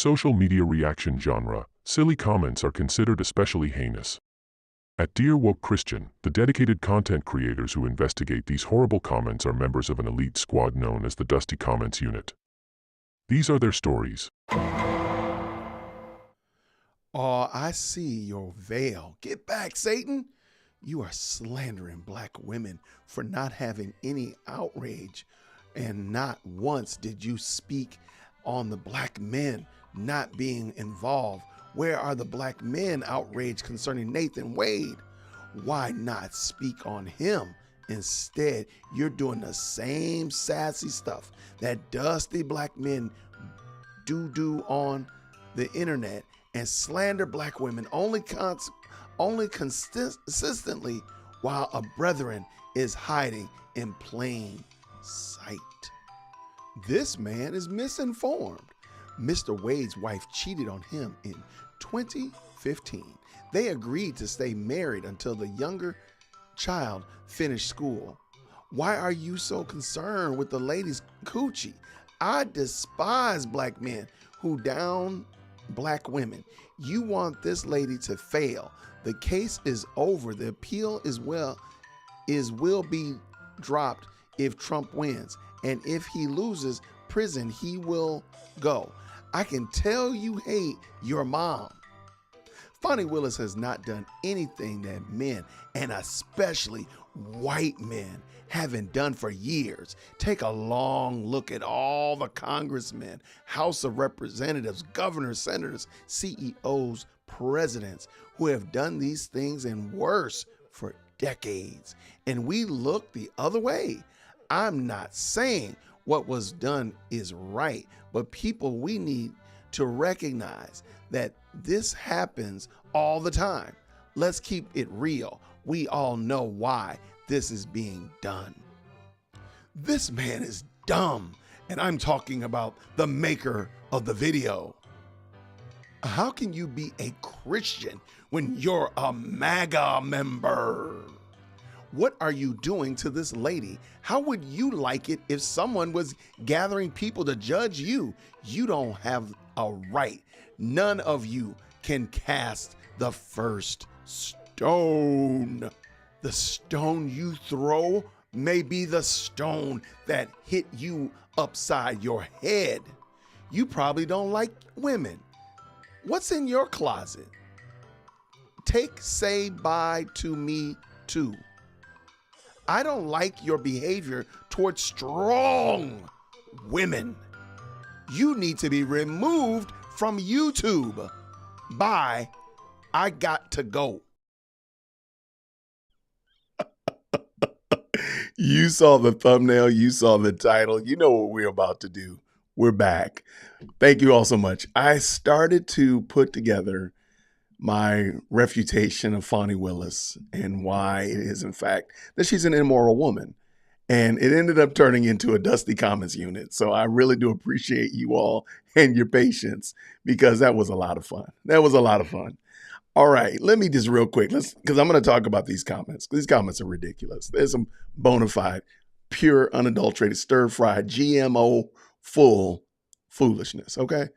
Social media reaction genre, silly comments are considered especially heinous. At Dear Woke Christian, the dedicated content creators who investigate these horrible comments are members of an elite squad known as the Dusty Comments Unit. These are their stories. Oh, I see your veil. Get back, Satan. You are slandering black women for not having any outrage, and not once did you speak on the black men not being involved. Where are the black men outraged concerning Nathan Wade? Why not speak on him? Instead, you're doing the same sassy stuff that dusty black men do on the internet and slander black women only consistently while a brethren is hiding in plain sight. This man is misinformed. Mr. Wade's wife cheated on him in 2015. They agreed to stay married until the younger child finished school. Why are you so concerned with the lady's coochie? I despise black men who down black women. You want this lady to fail. The case is over. The appeal will be dropped if Trump wins. And if he loses, prison he will go. I can tell you hate your mom. Willis has not done anything that men, and especially white men, haven't done for years. Take a long look at all the congressmen, House of Representatives, governors, senators, CEOs, presidents who have done these things and worse for decades. And we look the other way. I'm not saying what was done is right, but people, we need to recognize that this happens all the time. Let's keep it real. We all know why this is being done. This man is dumb, and I'm talking about the maker of the video. How can you be a Christian when you're a MAGA member? What are you doing to this lady? How would you like it if someone was gathering people to judge you? You don't have a right. None of you can cast the first stone. The stone you throw may be the stone that hit you upside your head. You probably don't like women. What's in your closet? Say bye to me too. I don't like your behavior towards strong women. You need to be removed from YouTube. Bye. I got to go. You saw the thumbnail. You saw the title. You know what we're about to do. We're back. Thank you all so much. I started to put together my refutation of Willis and why it is, in fact, that she's an immoral woman. And it ended up turning into a Dusty Comments unit. So I really do appreciate you all and your patience, because that was a lot of fun. That was a lot of fun. All right, let me just real quick, because I'm going to talk about these comments. These comments are ridiculous. There's some bona fide, pure, unadulterated, stir-fried, GMO full foolishness, okay?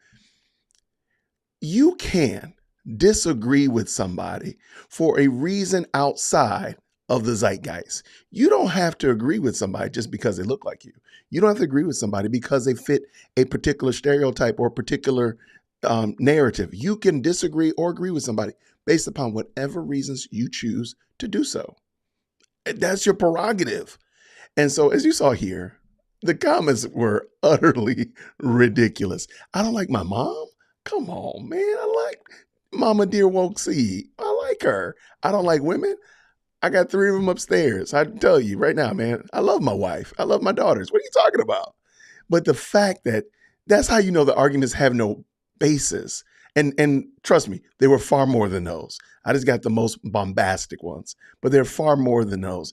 You can disagree with somebody for a reason outside of the zeitgeist. You don't have to agree with somebody just because they look like you. You don't have to agree with somebody because they fit a particular stereotype or a particular narrative. You can disagree or agree with somebody based upon whatever reasons you choose to do so. That's your prerogative. And so, as you saw here, the comments were utterly ridiculous. I don't like my mom. Come on, man. I like Mama Dear Woke C. I like her. I don't like women. I got 3 of them upstairs. I tell you right now, man, I love my wife. I love my daughters. What are you talking about? But the fact that's how you know the arguments have no basis. And trust me, there were far more than those. I just got the most bombastic ones, but there are far more than those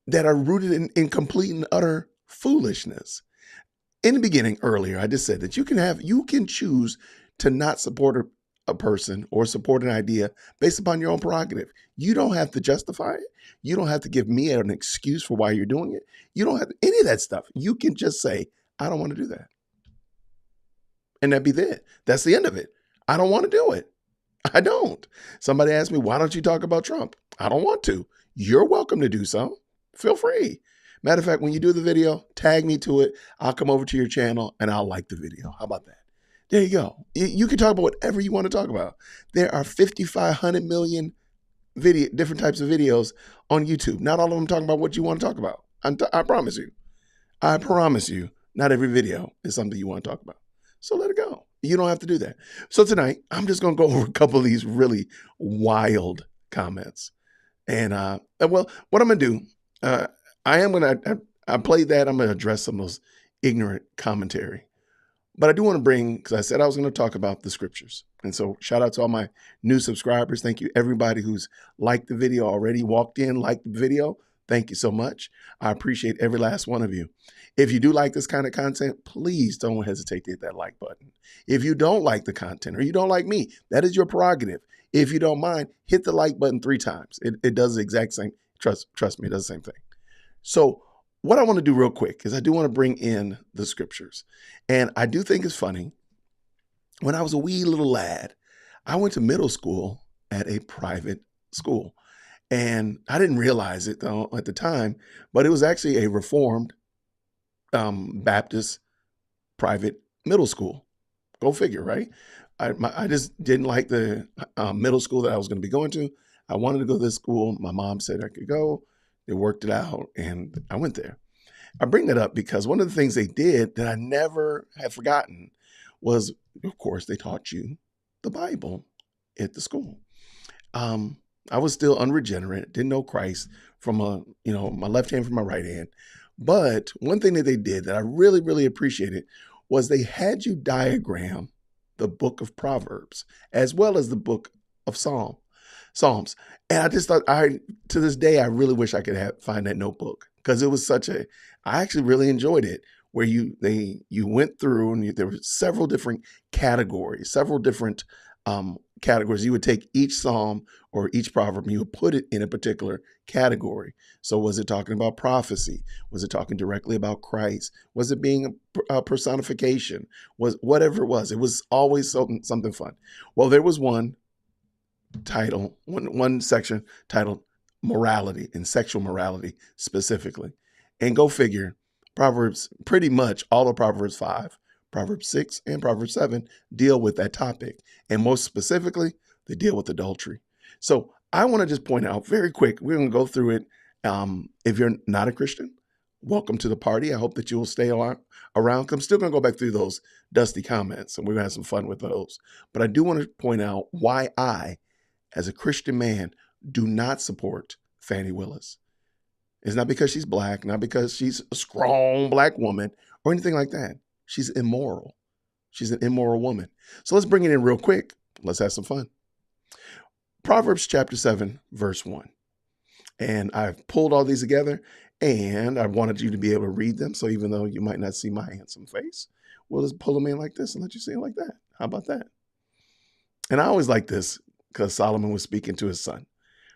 that are rooted in complete and utter foolishness. In the beginning, earlier, I just said that you can choose to not support a person or support an idea based upon your own prerogative. You don't have to justify it. You don't have to give me an excuse for why you're doing it. You don't have any of that stuff. You can just say, I don't want to do that. And that'd be it. That's the end of it. I don't want to do it. I don't. Somebody asked me, why don't you talk about Trump? I don't want to. You're welcome to do so. Feel free. Matter of fact, when you do the video, tag me to it. I'll come over to your channel and I'll like the video. How about that? There you go. You can talk about whatever you want to talk about. There are 5,500 million different types of videos on YouTube. Not all of them talking about what you want to talk about. I promise you. I promise you, not every video is something you want to talk about. So let it go. You don't have to do that. So tonight, I'm just going to go over a couple of these really wild comments. And, well, what I'm going to do, I played that. I'm going to address some of those ignorant commentary. But I do want to bring, because I said I was going to talk about the scriptures. And so shout out to all my new subscribers. Thank you, everybody who's liked the video already, walked in, liked the video. Thank you so much. I appreciate every last one of you. If you do like this kind of content, please don't hesitate to hit that like button. If you don't like the content or you don't like me, that is your prerogative. If you don't mind, hit the like button 3 times. It does the exact same. Trust me, it does the same thing. So what I want to do real quick is I do want to bring in the scriptures. And I do think it's funny. When I was a wee little lad, I went to middle school at a private school. And I didn't realize it though at the time, but it was actually a Reformed Baptist private middle school. Go figure, right? I just didn't like the middle school that I was going to be going to. I wanted to go to this school. My mom said I could go. They worked it out, and I went there. I bring that up because one of the things they did that I never have forgotten was, of course, they taught you the Bible at the school. I was still unregenerate, didn't know Christ from my left hand from my right hand. But one thing that they did that I really, really appreciated was they had you diagram the book of Proverbs as well as the book of Psalms. And I just thought, to this day, I really wish I could find that notebook because it was I actually really enjoyed it, where you went through and there were several different categories, categories. You would take each psalm or each proverb and you would put it in a particular category. So was it talking about prophecy? Was it talking directly about Christ? Was it being a personification? Whatever it was always something fun. Well, there was one section titled morality and sexual morality specifically. And go figure, Proverbs, pretty much all of Proverbs 5, Proverbs 6, and Proverbs 7 deal with that topic. And most specifically, they deal with adultery. So I want to just point out very quick, we're going to go through it. If you're not a Christian, welcome to the party. I hope that you will stay around. I'm still going to go back through those dusty comments, and we're going to have some fun with those. But I do want to point out why I, as a Christian man, do not support Fani Willis. It's not because she's black, not because she's a strong black woman or anything like that. She's immoral. She's an immoral woman. So let's bring it in real quick. Let's have some fun. Proverbs chapter 7, verse 1. And I've pulled all these together and I wanted you to be able to read them. So even though you might not see my handsome face, we'll just pull them in like this and let you see it like that. How about that? And I always like this because Solomon was speaking to his son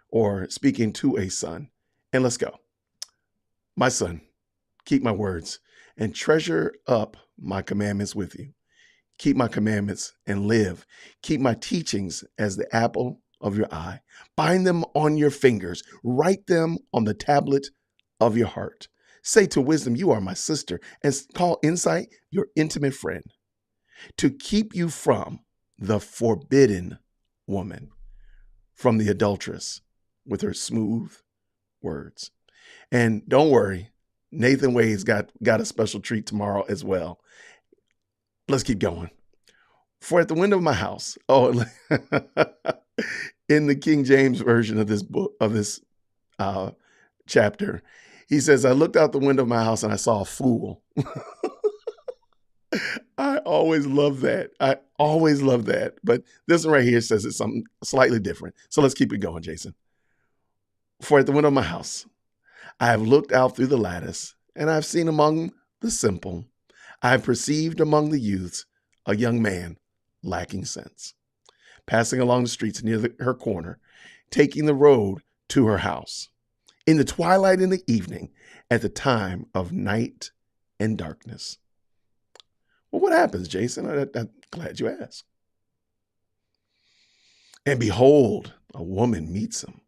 or speaking to a son. And let's go. My son, keep my words and treasure up my commandments with you. Keep my commandments and live. Keep my teachings as the apple of your eye. Bind them on your fingers. Write them on the tablet of your heart. Say to wisdom, you are my sister, and call insight your intimate friend. To keep you from the forbidden woman, from the adulteress with her smooth words. And don't worry, Nathan Wade's got a special treat tomorrow as well. Let's keep going. For at the window of my house, in the King James version of this book, of this chapter, he says, I looked out the window of my house and I saw a fool. I always love that. But this one right here says it's something slightly different. So let's keep it going, Jason. For at the window of my house, I have looked out through the lattice, and I have seen among the simple, I have perceived among the youths a young man lacking sense, passing along the streets near her corner, taking the road to her house, in the twilight in the evening, at the time of night and darkness. Well, what happens, Jason? I'm glad you asked. And behold, a woman meets him.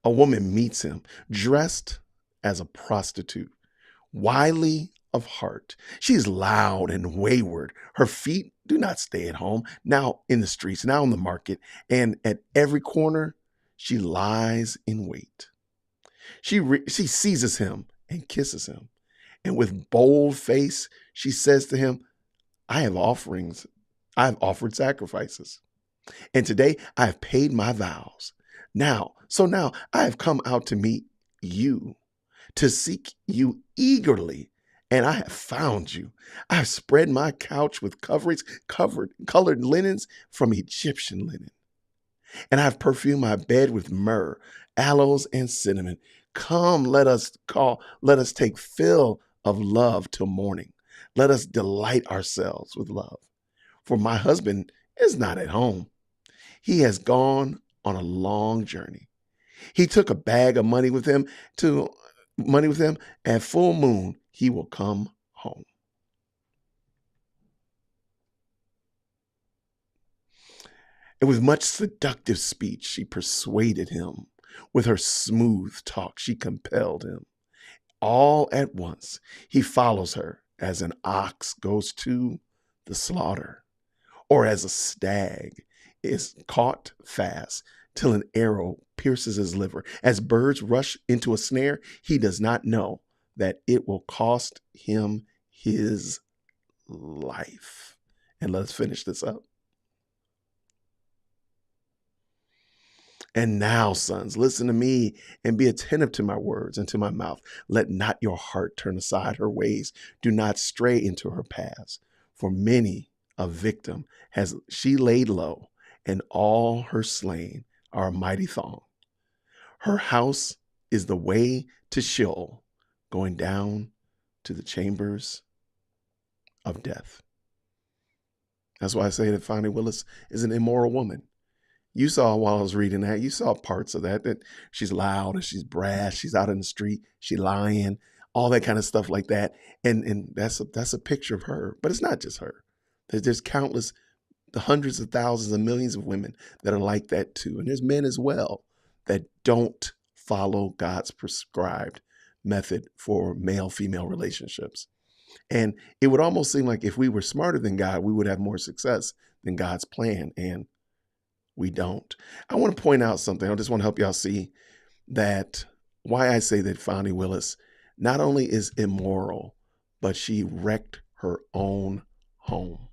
A woman meets him dressed as a prostitute, wily of heart. She is loud and wayward. Her feet do not stay at home, now in the streets, now in the market, and at every corner, she lies in wait. She seizes him and kisses him. And with bold face, she says to him, I have offerings. I have offered sacrifices. And today I have paid my vows. Now I have come out to meet you, to seek you eagerly, and I have found you. I have spread my couch with colored linens from Egyptian linen, and I have perfumed my bed with myrrh, aloes, and cinnamon. Come, let us take fill of love till morning. Let us delight ourselves with love. For my husband is not at home. He has gone on a long journey. He took a bag of money with him. At full moon, he will come home. And with much seductive speech, she persuaded him. With her smooth talk, she compelled him. All at once, he follows her as an ox goes to the slaughter, or as a stag is caught fast till an arrow pierces his liver. As birds rush into a snare, he does not know that it will cost him his life. And let's finish this up. And now, sons, listen to me and be attentive to my words and to my mouth. Let not your heart turn aside her ways. Do not stray into her paths. For many a victim has she laid low, and all her slain are a mighty throng. Her house is the way to Sheol, going down to the chambers of death. That's why I say that Fani Willis is an immoral woman. You saw while I was reading that, you saw parts of that she's loud and she's brash, she's out in the street, she's lying, all that kind of stuff like that. And that's a picture of her. But it's not just her. There's countless, the hundreds of thousands and millions of women that are like that too. And there's men as well that don't follow God's prescribed method for male-female relationships. And it would almost seem like if we were smarter than God, we would have more success than God's plan. And we don't. I want to point out something. I just want to help y'all see that why I say that Fani Willis not only is immoral, but she wrecked her own home.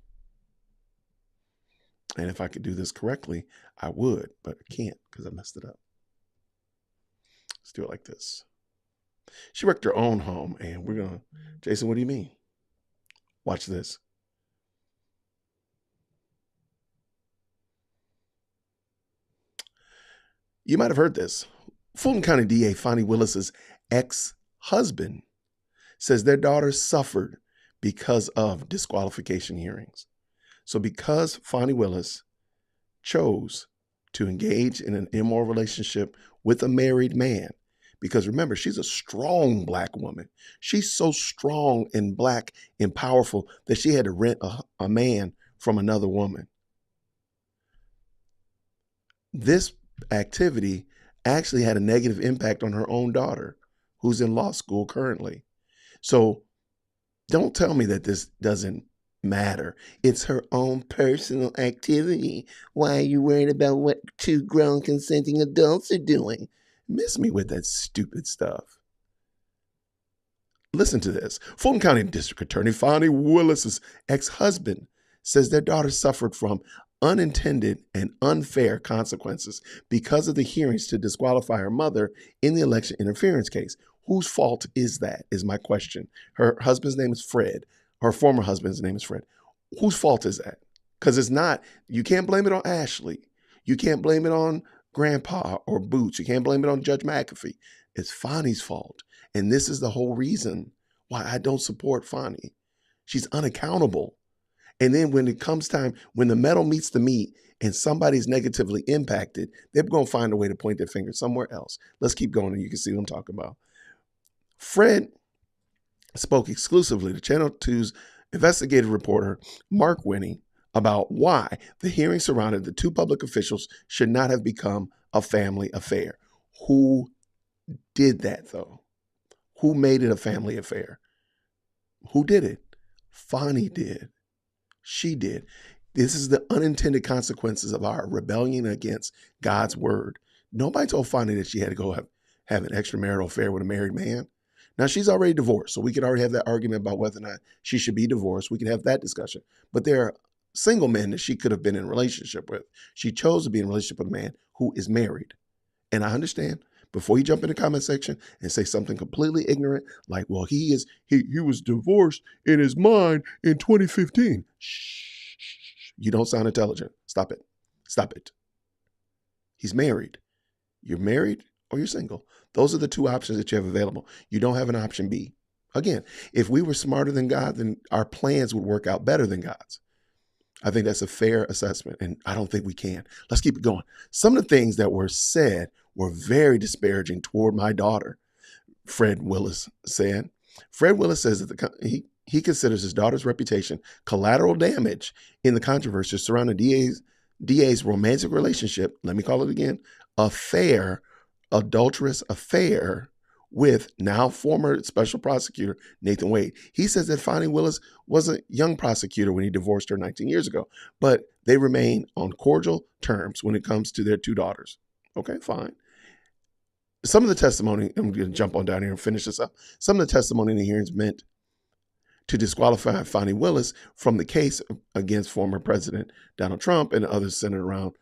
And if I could do this correctly, I would, but I can't because I messed it up. Let's do it like this. She wrecked her own home, and we're going to, Jason, what do you mean? Watch this. You might have heard this. Fulton County DA Fani Willis's ex-husband says their daughter suffered because of disqualification hearings. So because Fani Willis chose to engage in an immoral relationship with a married man, because remember, she's a strong Black woman. She's so strong and Black and powerful that she had to rent a man from another woman. This activity actually had a negative impact on her own daughter, who's in law school currently. So don't tell me that this doesn't matter. It's her own personal activity. Why are you worried about what two grown consenting adults are doing? Miss me with that stupid stuff. Listen to this. Fulton County District Attorney Fani Willis's ex-husband says their daughter suffered from unintended and unfair consequences because of the hearings to disqualify her mother in the election interference case. Whose fault is that, is my question. Her husband's name is Fred. Her former husband's name is Fred. Whose fault is that? Because it's not, you can't blame it on Ashley. You can't blame it on Grandpa or Boots. You can't blame it on Judge McAfee. It's Fani's fault. And this is the whole reason why I don't support Fani. She's unaccountable. And then when it comes time, when the metal meets the meat and somebody's negatively impacted, they're going to find a way to point their finger somewhere else. Let's keep going and you can see what I'm talking about. Fred spoke exclusively to Channel 2's investigative reporter, Mark Winnie, about why the hearing surrounding the two public officials should not have become a family affair. Who did that, though? Who made it a family affair? Who did it? Fani did. She did. This is the unintended consequences of our rebellion against God's word. Nobody told Fani that she had to go have an extramarital affair with a married man. Now, she's already divorced, so we could already have that argument about whether or not she should be divorced. We can have that discussion. But there are single men that she could have been in a relationship with. She chose to be in a relationship with a man who is married. And I understand, before you jump in the comment section and say something completely ignorant, like, well, he was divorced in his mind in 2015. Shh. You don't sound intelligent. Stop it. Stop it. He's married. You're married or you're single. Those are the two options that you have available. You don't have an option B. Again, if we were smarter than God, then our plans would work out better than God's. I think that's a fair assessment, and I don't think we can. Let's keep it going. Some of the things that were said were very disparaging toward my daughter, Fred Willis said. Fred Willis says that he considers his daughter's reputation collateral damage in the controversy surrounding DA's romantic relationship, let me call it again, adulterous affair with now former special prosecutor Nathan Wade. He says that Fani Willis was a young prosecutor when he divorced her 19 years ago, but they remain on cordial terms when it comes to their two daughters. Okay, fine. Some of the testimony, I'm going to jump on down here and finish this up. Some of the testimony in the hearings meant to disqualify Fani Willis from the case against former President Donald Trump and others centered around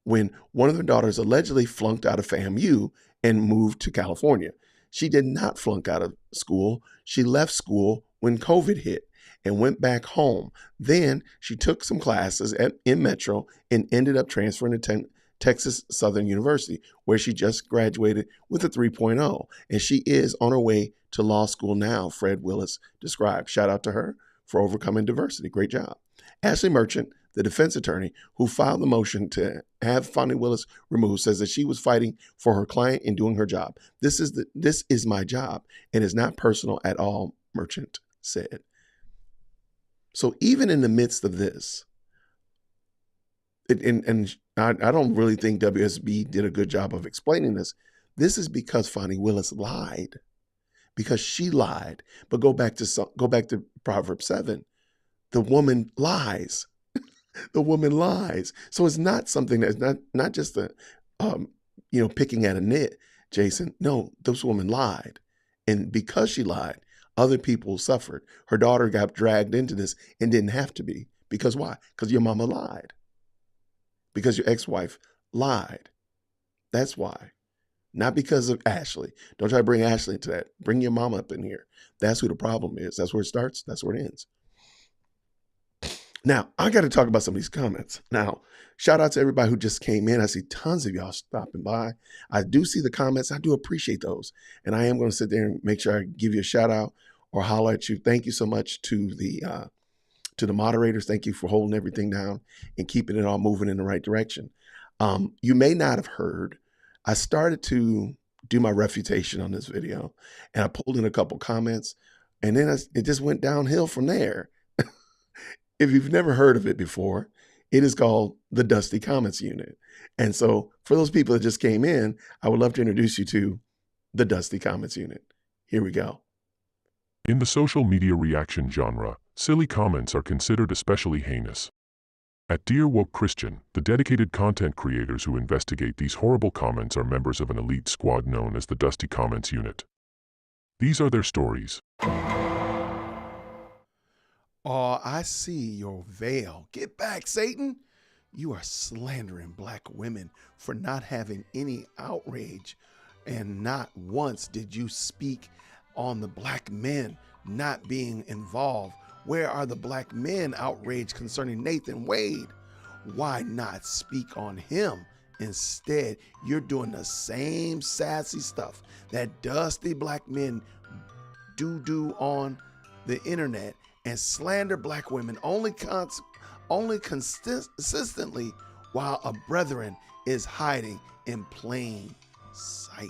when one of their daughters allegedly flunked out of FAMU and moved to California. She did not flunk out of school. She left school when COVID hit and went back home. Then she took some classes in Metro and ended up transferring to Texas Southern University, where she just graduated with a 3.0. And she is on her way to law school now, Fred Willis described. Shout out to her for overcoming diversity. Great job. Ashley Merchant, the defense attorney who filed the motion to have Fani Willis removed, says that she was fighting for her client and doing her job. This is my job and is not personal at all, Merchant said. So even in the midst of this, and I don't really think WSB did a good job of explaining this. This is because Fani Willis lied, because she lied. But go back to Proverbs 7. The woman lies. The woman lies. So it's not something that's not just picking at a nit, Jason. No, this woman lied, and because she lied, other people suffered. Her daughter got dragged into this and didn't have to be. Because why? Because your mama lied. Because your ex-wife lied. That's why. Not because of Ashley. Don't try to bring Ashley into that. Bring your mama up in here. That's who the problem is. That's where it starts. That's where it ends. Now, I got to talk about some of these comments. Now, shout out to everybody who just came in. I see tons of y'all stopping by. I do see the comments. I do appreciate those. And I am going to sit there and make sure I give you a shout out or holler at you. Thank you so much to the moderators. Thank you for holding everything down and keeping it all moving in the right direction. You may not have heard, I started to do my refutation on this video, and I pulled in a couple comments, and then it just went downhill from there. If you've never heard of it before, it is called the Dusty Comments Unit. And so for those people that just came in, I would love to introduce you to the Dusty Comments Unit. Here we go. In the social media reaction genre, silly comments are considered especially heinous. At Dear Woke Christian, the dedicated content creators who investigate these horrible comments are members of an elite squad known as the Dusty Comments Unit. These are their stories. Oh, I see your veil. Get back, Satan. You are slandering black women for not having any outrage, and not once did you speak on the black men not being involved. Where are the black men outraged concerning Nathan Wade? Why not speak on him? Instead, you're doing the same sassy stuff that dusty black men do on the internet and slander black women only consistently while a brethren is hiding in plain sight.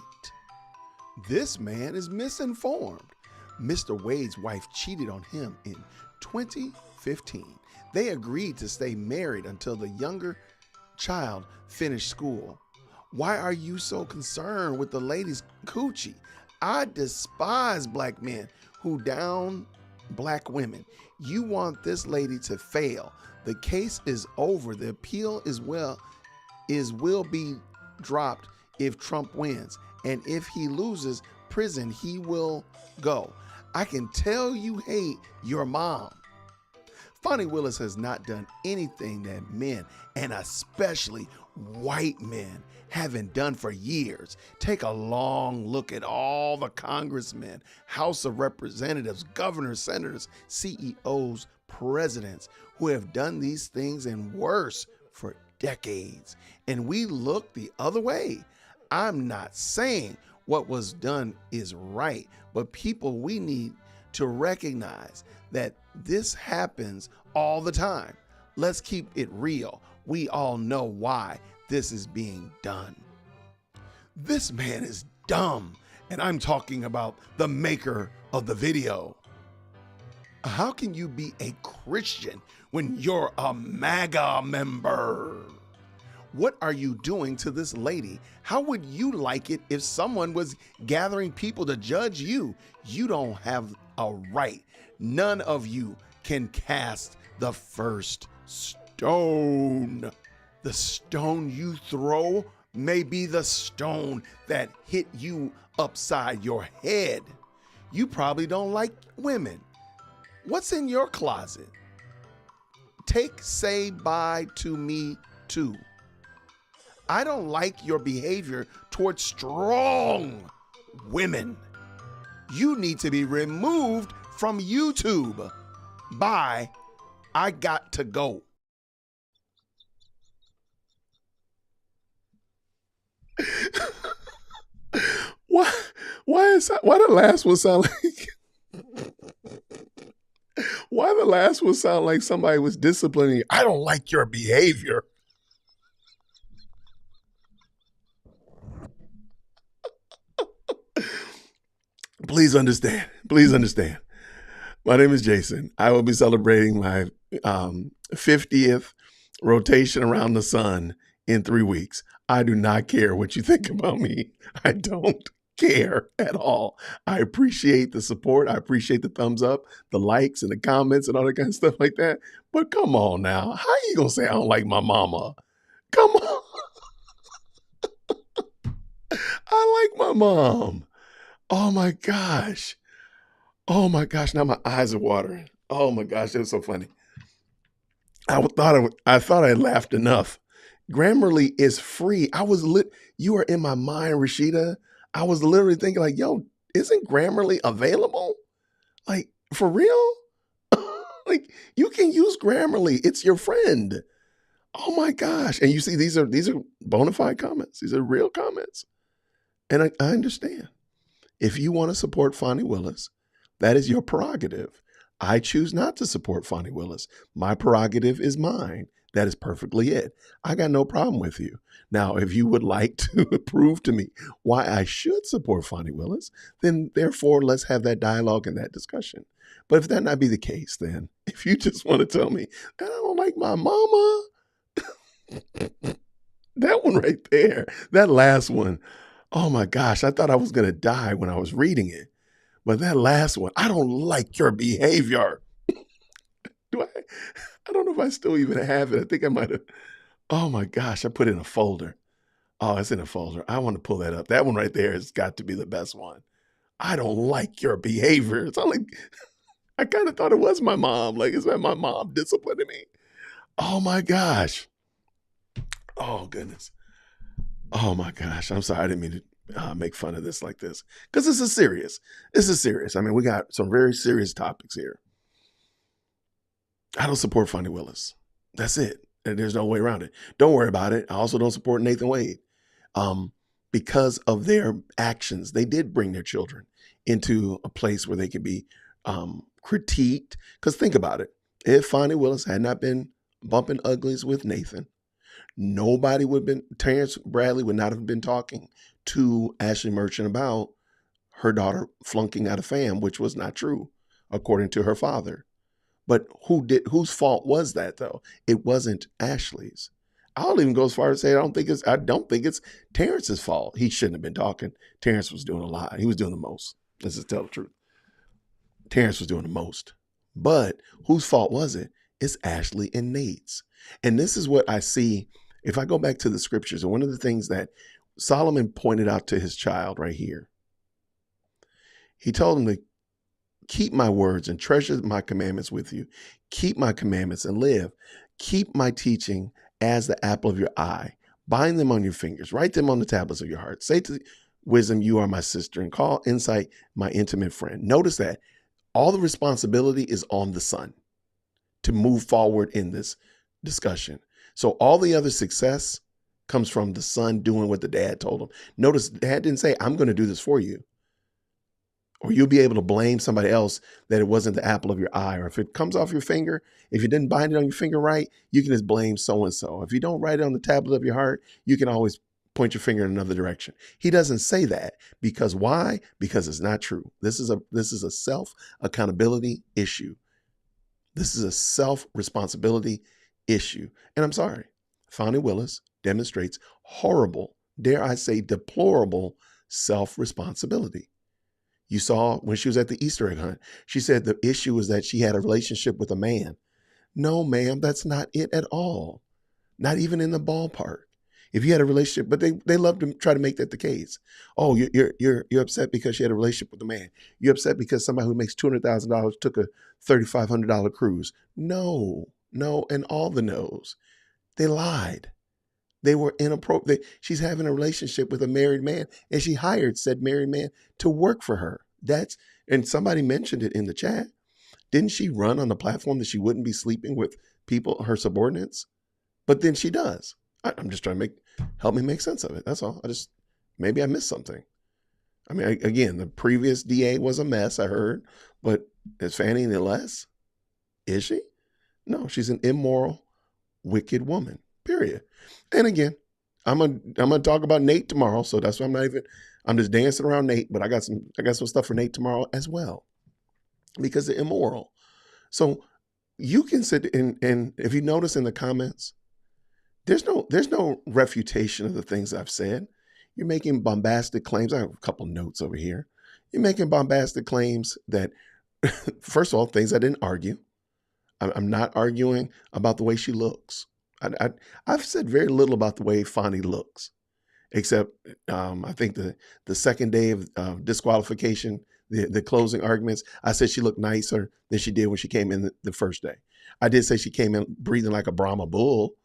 This man is misinformed. Mr. Wade's wife cheated on him in 2015. They agreed to stay married until the younger child finished school. Why are you so concerned with the lady's coochie? I despise black men who down black women. You want this lady to fail. The case is over. The appeal will be dropped if Trump wins. And if he loses, prison he will go. I can tell you hate your mom. Fani Willis has not done anything that men, and especially white men, haven't done for years. Take a long look at all the congressmen, House of Representatives, governors, senators, CEOs, presidents who have done these things and worse for decades. And we look the other way. I'm not saying what was done is right, but people, we need to recognize that this happens all the time. Let's keep it real. We all know why this is being done. This man is dumb, and I'm talking about the maker of the video. How can you be a Christian when you're a MAGA member? What are you doing to this lady? How would you like it if someone was gathering people to judge you? You don't have a right. None of you can cast the first stone. The stone you throw may be the stone that hit you upside your head. You probably don't like women. What's in your closet? Say bye to me too. I don't like your behavior towards strong women. You need to be removed from YouTube. Bye. I got to go. Why the last one sound like why the last one sound like somebody was disciplining you? I don't like your behavior. Please understand. Please understand. My name is Jason. I will be celebrating my 50th rotation around the sun in 3 weeks. I do not care what you think about me. I don't care at all. I appreciate the support. I appreciate the thumbs up, the likes and the comments and all that kind of stuff like that. But come on now. How you going to say I don't like my mama? Come on. I like my mom. Oh my gosh. Oh my gosh. Now my eyes are watering. Oh my gosh. That was so funny. I thought I laughed enough. Grammarly is free. You are in my mind, Rashida. I was literally thinking like, yo, isn't Grammarly available? Like, for real? Like, you can use Grammarly. It's your friend. Oh my gosh. And you see, these are bona fide comments. These are real comments. And I understand. If you want to support Fani Willis, that is your prerogative. I choose not to support Fani Willis. My prerogative is mine. That is perfectly it. I got no problem with you. Now, if you would like to prove to me why I should support Fani Willis, then therefore let's have that dialogue and that discussion. But if that not be the case, then if you just want to tell me that I don't like my mama, that one right there, that last one, oh my gosh, I thought I was going to die when I was reading it. But that last one, I don't like your behavior. I don't know if I still even have it. I think I might have. Oh my gosh, I put it in a folder. Oh, it's in a folder. I want to pull that up. That one right there has got to be the best one. I don't like your behavior. It's not like, I kind of thought it was my mom. Like, is that my mom disciplining me? Oh my gosh. Oh goodness. Oh my gosh. I'm sorry. I didn't mean to make fun of this like this. Because this is serious. This is serious. I mean, we got some very serious topics here. I don't support Fani Willis. That's it. And there's no way around it. Don't worry about it. I also don't support Nathan Wade. Because of their actions, they did bring their children into a place where they could be critiqued. Because think about it. If Fani Willis had not been bumping uglies with Nathan, Terrence Bradley would not have been talking to Ashley Merchant about her daughter flunking out of fam, which was not true, according to her father. But whose fault was that though? It wasn't Ashley's. I'll even go as far as to say I don't think it's Terrence's fault. He shouldn't have been talking. Terrence was doing a lot. He was doing the most. Let's just tell the truth. Terrence was doing the most. But whose fault was it? It's Ashley and Nate's. And this is what I see if I go back to the scriptures. And one of the things that Solomon pointed out to his child right here, he told him to keep my words and treasure my commandments with you. Keep my commandments and live. Keep my teaching as the apple of your eye. Bind them on your fingers. Write them on the tablets of your heart. Say to wisdom, you are my sister, and call insight my intimate friend. Notice that all the responsibility is on the son to move forward in this discussion. So all the other success comes from the son doing what the dad told him. Notice dad didn't say, I'm going to do this for you. Or you'll be able to blame somebody else that it wasn't the apple of your eye. Or if it comes off your finger, if you didn't bind it on your finger right, you can just blame so-and-so. If you don't write it on the tablet of your heart, you can always point your finger in another direction. He doesn't say that because why? Because it's not true. This is a self-accountability issue. This is a self-responsibility issue. And I'm sorry, Fani Willis demonstrates horrible, dare I say deplorable self-responsibility. You saw when she was at the Easter egg hunt, she said the issue was that she had a relationship with a man. No, ma'am, that's not it at all. Not even in the ballpark. If you had a relationship, but they love to try to make that the case. Oh, you're upset because she had a relationship with a man. You're upset because somebody who makes $200,000 took a $3,500 cruise. No, and all the no's. They lied. They were inappropriate. She's having a relationship with a married man, and she hired said married man to work for her. And somebody mentioned it in the chat. Didn't she run on the platform that she wouldn't be sleeping with people, her subordinates? But then she does. I'm just trying to help me make sense of it. That's all. Maybe I missed something. I mean, again, the previous DA was a mess, I heard, but is Fani any less? Is she? No, she's an immoral, wicked woman, period. And again, I'm gonna talk about Nate tomorrow, so that's why I'm just dancing around Nate, but I got some stuff for Nate tomorrow as well, because they're immoral. So you can sit and if you notice in the comments, there's no refutation of the things I've said. You're making bombastic claims. I have a couple notes over here. You're making bombastic claims that, first of all, things I didn't argue. I'm not arguing about the way she looks. I've said very little about the way Fani looks, except I think the second day of disqualification, the closing arguments, I said she looked nicer than she did when she came in the first day. I did say she came in breathing like a Brahma bull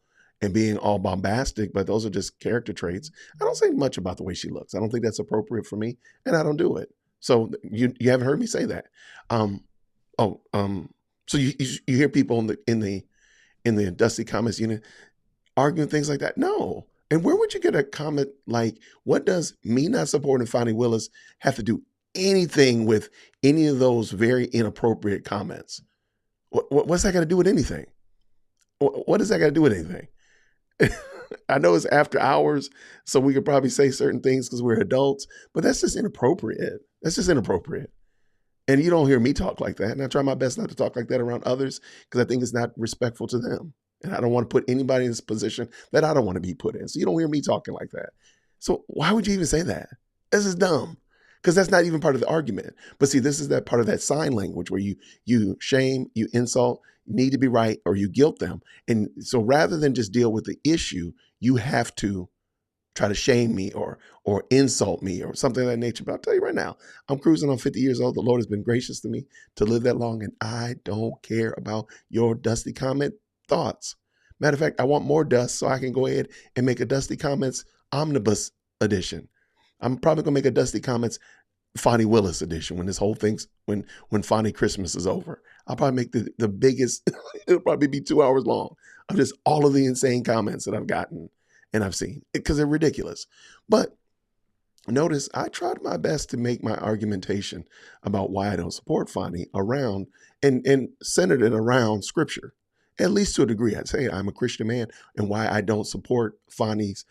and being all bombastic, but those are just character traits. I don't say much about the way she looks. I don't think that's appropriate for me, and I don't do it. So you haven't heard me say that. So you hear people in the Dusty Comments unit arguing things like that? No. And where would you get a comment like, what does me not supporting Fani Willis have to do anything with any of those very inappropriate comments? What's that got to do with anything? What does that got to do with anything? I know it's after hours, so we could probably say certain things because we're adults, but that's just inappropriate. That's just inappropriate. And you don't hear me talk like that. And I try my best not to talk like that around others because I think it's not respectful to them. And I don't want to put anybody in this position that I don't want to be put in. So you don't hear me talking like that. So why would you even say that? This is dumb because that's not even part of the argument. But see, this is that part of that sign language where you shame, you insult, need to be right, or you guilt them. And so rather than just deal with the issue, you have to try to shame me or insult me or something of that nature. But I'll tell you right now, I'm cruising on 50 years old. The Lord has been gracious to me to live that long, and I don't care about your Dusty Comment thoughts. Matter of fact, I want more dust so I can go ahead and make a Dusty Comments omnibus edition. I'm probably gonna make a Dusty Comments Fani Willis edition when this whole thing's when Fani Christmas is over. I'll probably make the biggest. It'll probably be 2 hours long of just all of the insane comments that I've gotten and I've seen because they're ridiculous. But notice I tried my best to make my argumentation about why I don't support Fani around and centered it around Scripture. At least to a degree, I'd say I'm a Christian man, and why I don't support Fani's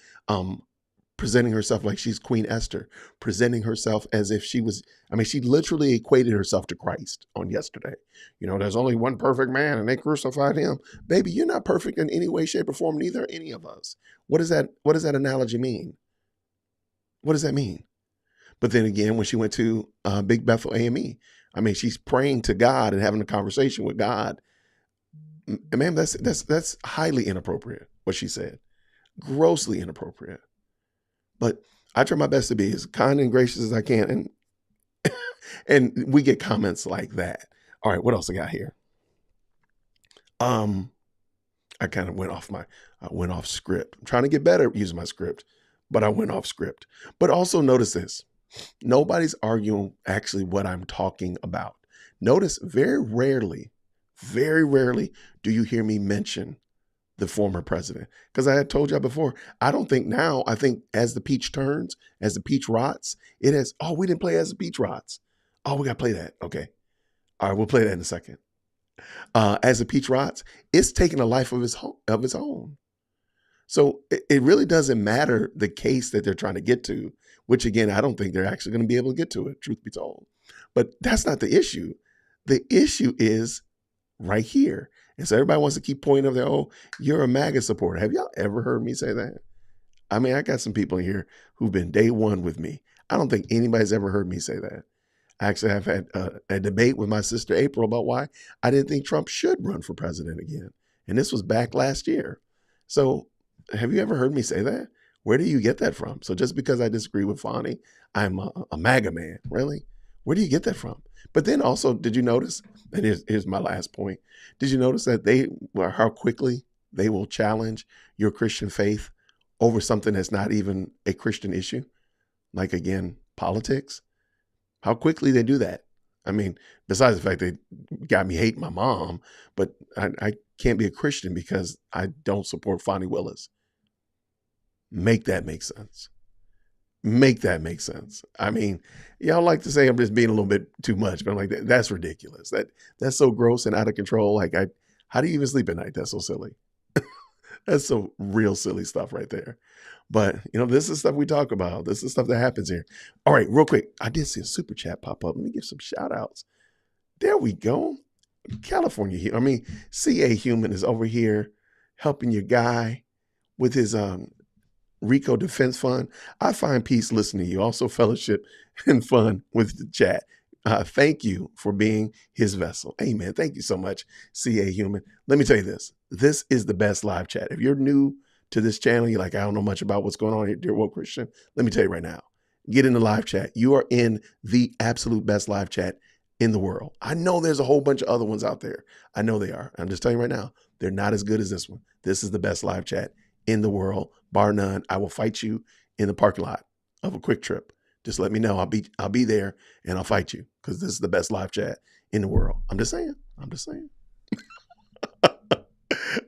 presenting herself like she's Queen Esther, presenting herself as if she was, she literally equated herself to Christ on yesterday. There's only one perfect man and they crucified him. Baby, you're not perfect in any way, shape, or form, neither are any of us. What does that analogy mean? What does that mean? But then again, when she went to Big Bethel AME, she's praying to God and having a conversation with God. Ma'am, that's highly inappropriate, what she said. Grossly inappropriate. But I try my best to be as kind and gracious as I can. And we get comments like that. All right, what else I got here? I kind of went off script. I'm trying to get better at using my script, but I went off script. But also notice this. Nobody's arguing actually what I'm talking about. Notice very rarely do you hear me mention the former president. Because I had told y'all before, I think as the peach turns, as the peach rots, it has, we didn't play as the peach rots. Oh, we got to play that. Okay. All right, we'll play that in a second. As the peach rots, it's taking a life of its own. So it really doesn't matter the case that they're trying to get to, which again, I don't think they're actually going to be able to get to it, truth be told. But that's not the issue. The issue is right here. And so everybody wants to keep pointing up there, you're a MAGA supporter. Have y'all ever heard me say that? I got some people here who've been day one with me. I don't think anybody's ever heard me say that. Actually, I've had a debate with my sister April about why I didn't think Trump should run for president again. And this was back last year. So have you ever heard me say that? Where do you get that from? So just because I disagree with Fani, I'm a MAGA man. Really? Where do you get that from? But then also, did you notice, and here's my last point, did you notice that how quickly they will challenge your Christian faith over something that's not even a Christian issue? Like, again, politics? How quickly they do that. Besides the fact they got me hating my mom, but I can't be a Christian because I don't support Fani Willis. Make that make sense. Make that make sense. Y'all like to say I'm just being a little bit too much, but I'm like, that's ridiculous. That's so gross and out of control. Like, how do you even sleep at night? That's so silly. That's some real silly stuff right there. But, this is stuff we talk about. This is stuff that happens here. All right, real quick. I did see a super chat pop up. Let me give some shout outs. There we go. California. CA Human is over here helping your guy with his RICO Defense Fund. I find peace listening to you. Also fellowship and fun with the chat. Thank you for being his vessel. Amen. Thank you so much, CA Human. Let me tell you this. This is the best live chat. If you're new to this channel, you're like, I don't know much about what's going on here, Dear Woke Christian. Let me tell you right now. Get in the live chat. You are in the absolute best live chat in the world. I know there's a whole bunch of other ones out there. I know they are. I'm just telling you right now, they're not as good as this one. This is the best live chat in the world, bar none. I will fight you in the parking lot of a Quick Trip. Just let me know. I'll be there and I'll fight you because this is the best live chat in the world. I'm just saying.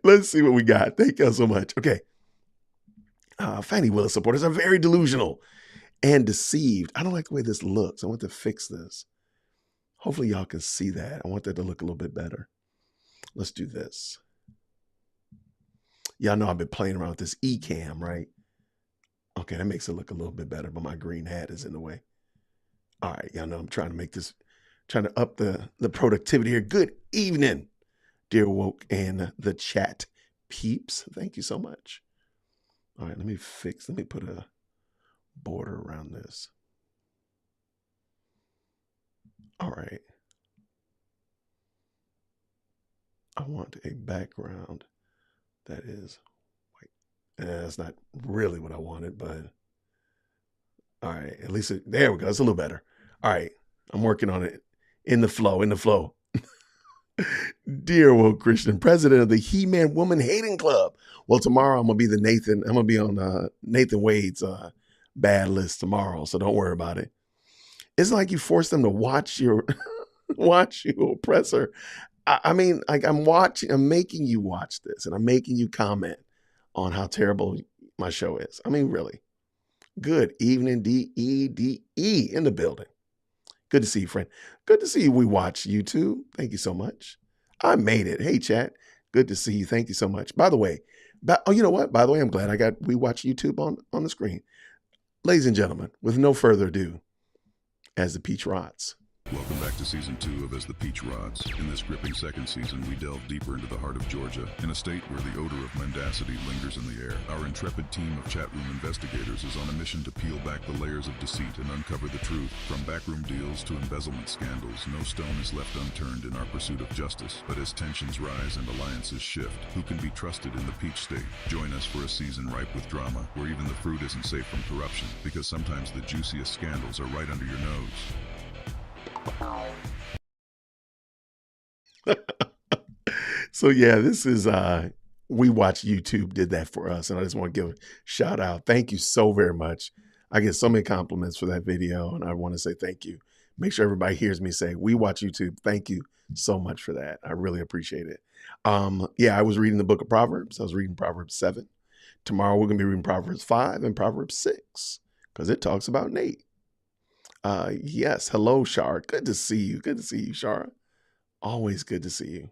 Let's see what we got. Thank you so much. Okay. Fani Willis supporters are very delusional and deceived. I don't like the way this looks. I want to fix this. Hopefully y'all can see that. I want that to look a little bit better. Let's do this. Y'all know I've been playing around with this eCam, right? Okay, that makes it look a little bit better, but my green hat is in the way. All right, y'all know I'm trying to up the productivity here. Good evening, Dear Woke and the chat peeps. Thank you so much. All right, let me put a border around this. All right. I want a background that is white. That's not really what I wanted, but all right, at least there we go. It's a little better. All right, I'm working on it. In the flow. Dear Woke Christian, president of the He-Man Woman Hating Club. Well, tomorrow I'm gonna be on Nathan Wade's bad list tomorrow, so don't worry about it. It's like you force them to watch your oppressor. I'm making you watch this, and I'm making you comment on how terrible my show is. Really. Good evening, DEDE in the building. Good to see you, friend. Good to see you. We watch YouTube. Thank you so much. I made it. Hey, chat. Good to see you. Thank you so much. By the way, you know what? By the way, I'm glad we watch YouTube on the screen. Ladies and gentlemen, with no further ado, as the peach rots. Welcome back to Season 2 of As the Peach Rots. In this gripping second season, we delve deeper into the heart of Georgia, in a state where the odor of mendacity lingers in the air. Our intrepid team of chat room investigators is on a mission to peel back the layers of deceit and uncover the truth. From backroom deals to embezzlement scandals, no stone is left unturned in our pursuit of justice. But as tensions rise and alliances shift, who can be trusted in the Peach State? Join us for a season ripe with drama, where even the fruit isn't safe from corruption, because sometimes the juiciest scandals are right under your nose. So yeah, this is We Watch YouTube did that for us, and I just want to give a shout out. Thank you so very much. I get so many compliments for that video, and I want to say thank you. Make sure everybody hears me say We Watch YouTube. Thank you so much for that. I really appreciate it. Yeah, I was reading the book of Proverbs. I was reading Proverbs 7. Tomorrow we're going to be reading Proverbs 5 and Proverbs 6 because it talks about Nate. Yes. Hello, Shar. Good to see you. Good to see you, Shar. Always good to see you.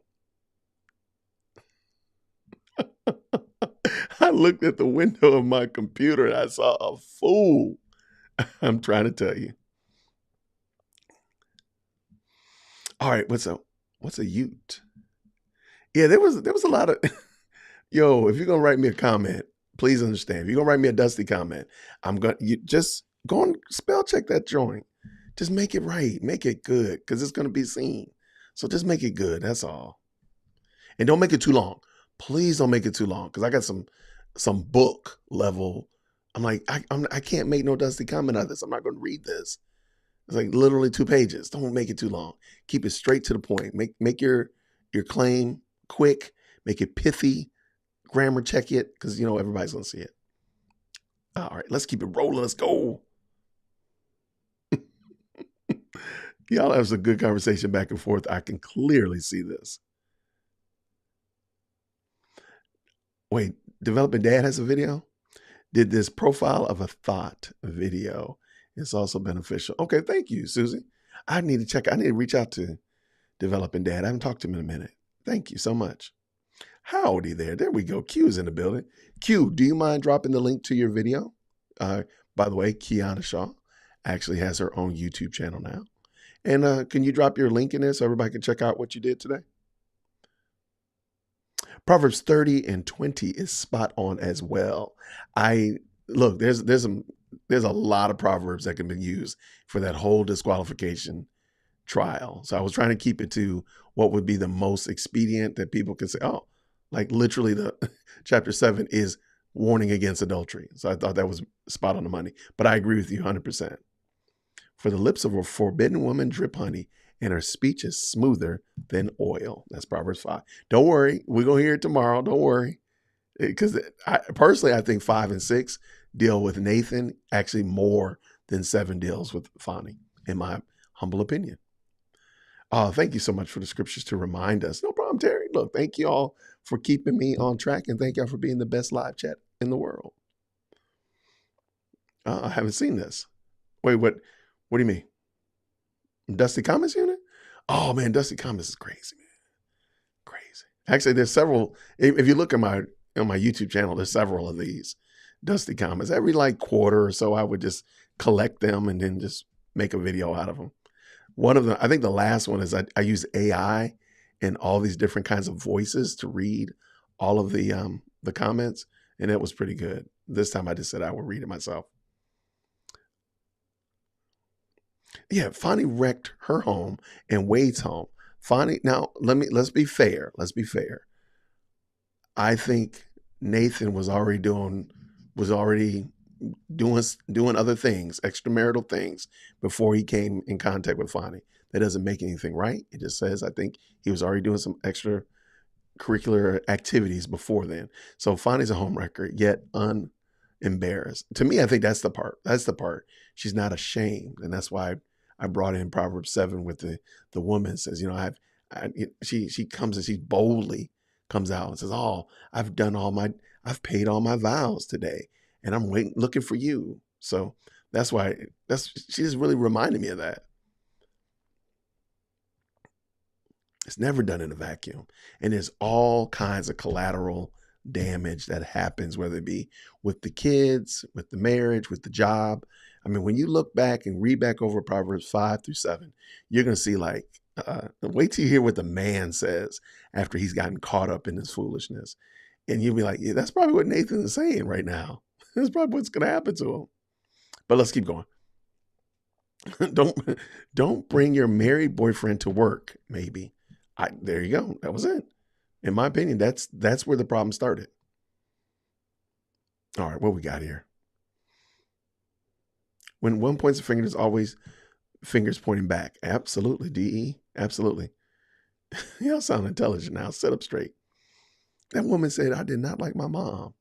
I looked at the window of my computer and I saw a fool. I'm trying to tell you. All right. What's a ute? Yeah, there was a lot of, yo, if you're going to write me a comment, please understand. If you're going to write me a dusty comment, you just go and spell check that joint. Just make it right. Make it good because it's going to be seen. So just make it good. That's all. And don't make it too long. Please don't make it too long because I got some book level. I'm like, I can't make no dusty comment out of this. I'm not going to read this. It's like literally 2 pages. Don't make it too long. Keep it straight to the point. Make your claim quick. Make it pithy. Grammar check it because, you know, everybody's going to see it. All right, let's keep it rolling. Let's go. Y'all have some good conversation back and forth. I can clearly see this. Wait, Developing Dad has a video? Did this profile of a thought video. It's also beneficial. Okay, thank you, Susie. I need to reach out to Developing Dad. I haven't talked to him in a minute. Thank you so much. Howdy there. There we go. Q's in the building. Q, do you mind dropping the link to your video? By the way, Kiana Shaw actually has her own YouTube channel now. And can you drop your link in there so everybody can check out what you did today? Proverbs 30 and 20 is spot on as well. Look, there's a lot of Proverbs that can be used for that whole disqualification trial. So I was trying to keep it to what would be the most expedient that people can say, oh, like literally the chapter 7 is warning against adultery. So I thought that was spot on the money. But I agree with you 100%. For the lips of a forbidden woman drip honey, and her speech is smoother than oil. That's Proverbs 5. Don't worry. We're going to hear it tomorrow. Don't worry. Because personally, I think 5 and 6 deal with Nathan actually more than 7 deals with Fani, in my humble opinion. Thank you so much for the scriptures to remind us. No problem, Terry. Look, thank you all for keeping me on track, and thank y'all for being the best live chat in the world. I haven't seen this. Wait, what do you mean? Dusty Comments unit? Oh man, Dusty Comments is crazy, man. Crazy. Actually, there's several. If you look at on my YouTube channel, there's several of these Dusty Comments. Every like quarter or so, I would just collect them and then just make a video out of them. One of them, I think the last one is I use AI and all these different kinds of voices to read all of the comments, and it was pretty good. This time I just said I would read it myself. Yeah, Fani wrecked her home and Wade's home. Fani, now let's be fair. Let's be fair. I think Nathan was already doing other things, extramarital things, before he came in contact with Fani. That doesn't make anything right. It just says I think he was already doing some extracurricular activities before then. So Fani's a homewrecker, yet unembarrassed. To me, I think that's the part. That's the part. She's not ashamed, and that's why I brought in Proverbs 7 with the woman says, you know, she comes and she boldly comes out and says, oh, I've paid all my vows today, and I'm looking for you. So she just really reminded me of that. It's never done in a vacuum. And there's all kinds of collateral damage that happens, whether it be with the kids, with the marriage, with the job. I mean, when you look back and read back over Proverbs 5-7, you're going to see like, wait till you hear what the man says after he's gotten caught up in his foolishness. And you'll be like, yeah, that's probably what Nathan is saying right now. That's probably what's going to happen to him. But let's keep going. Don't bring your married boyfriend to work, maybe. There you go. That was it. In my opinion, that's where the problem started. All right, what we got here? When one points a finger, there's always fingers pointing back. Absolutely, DE. Absolutely. Y'all sound intelligent now. Sit up straight. That woman said, I did not like my mom.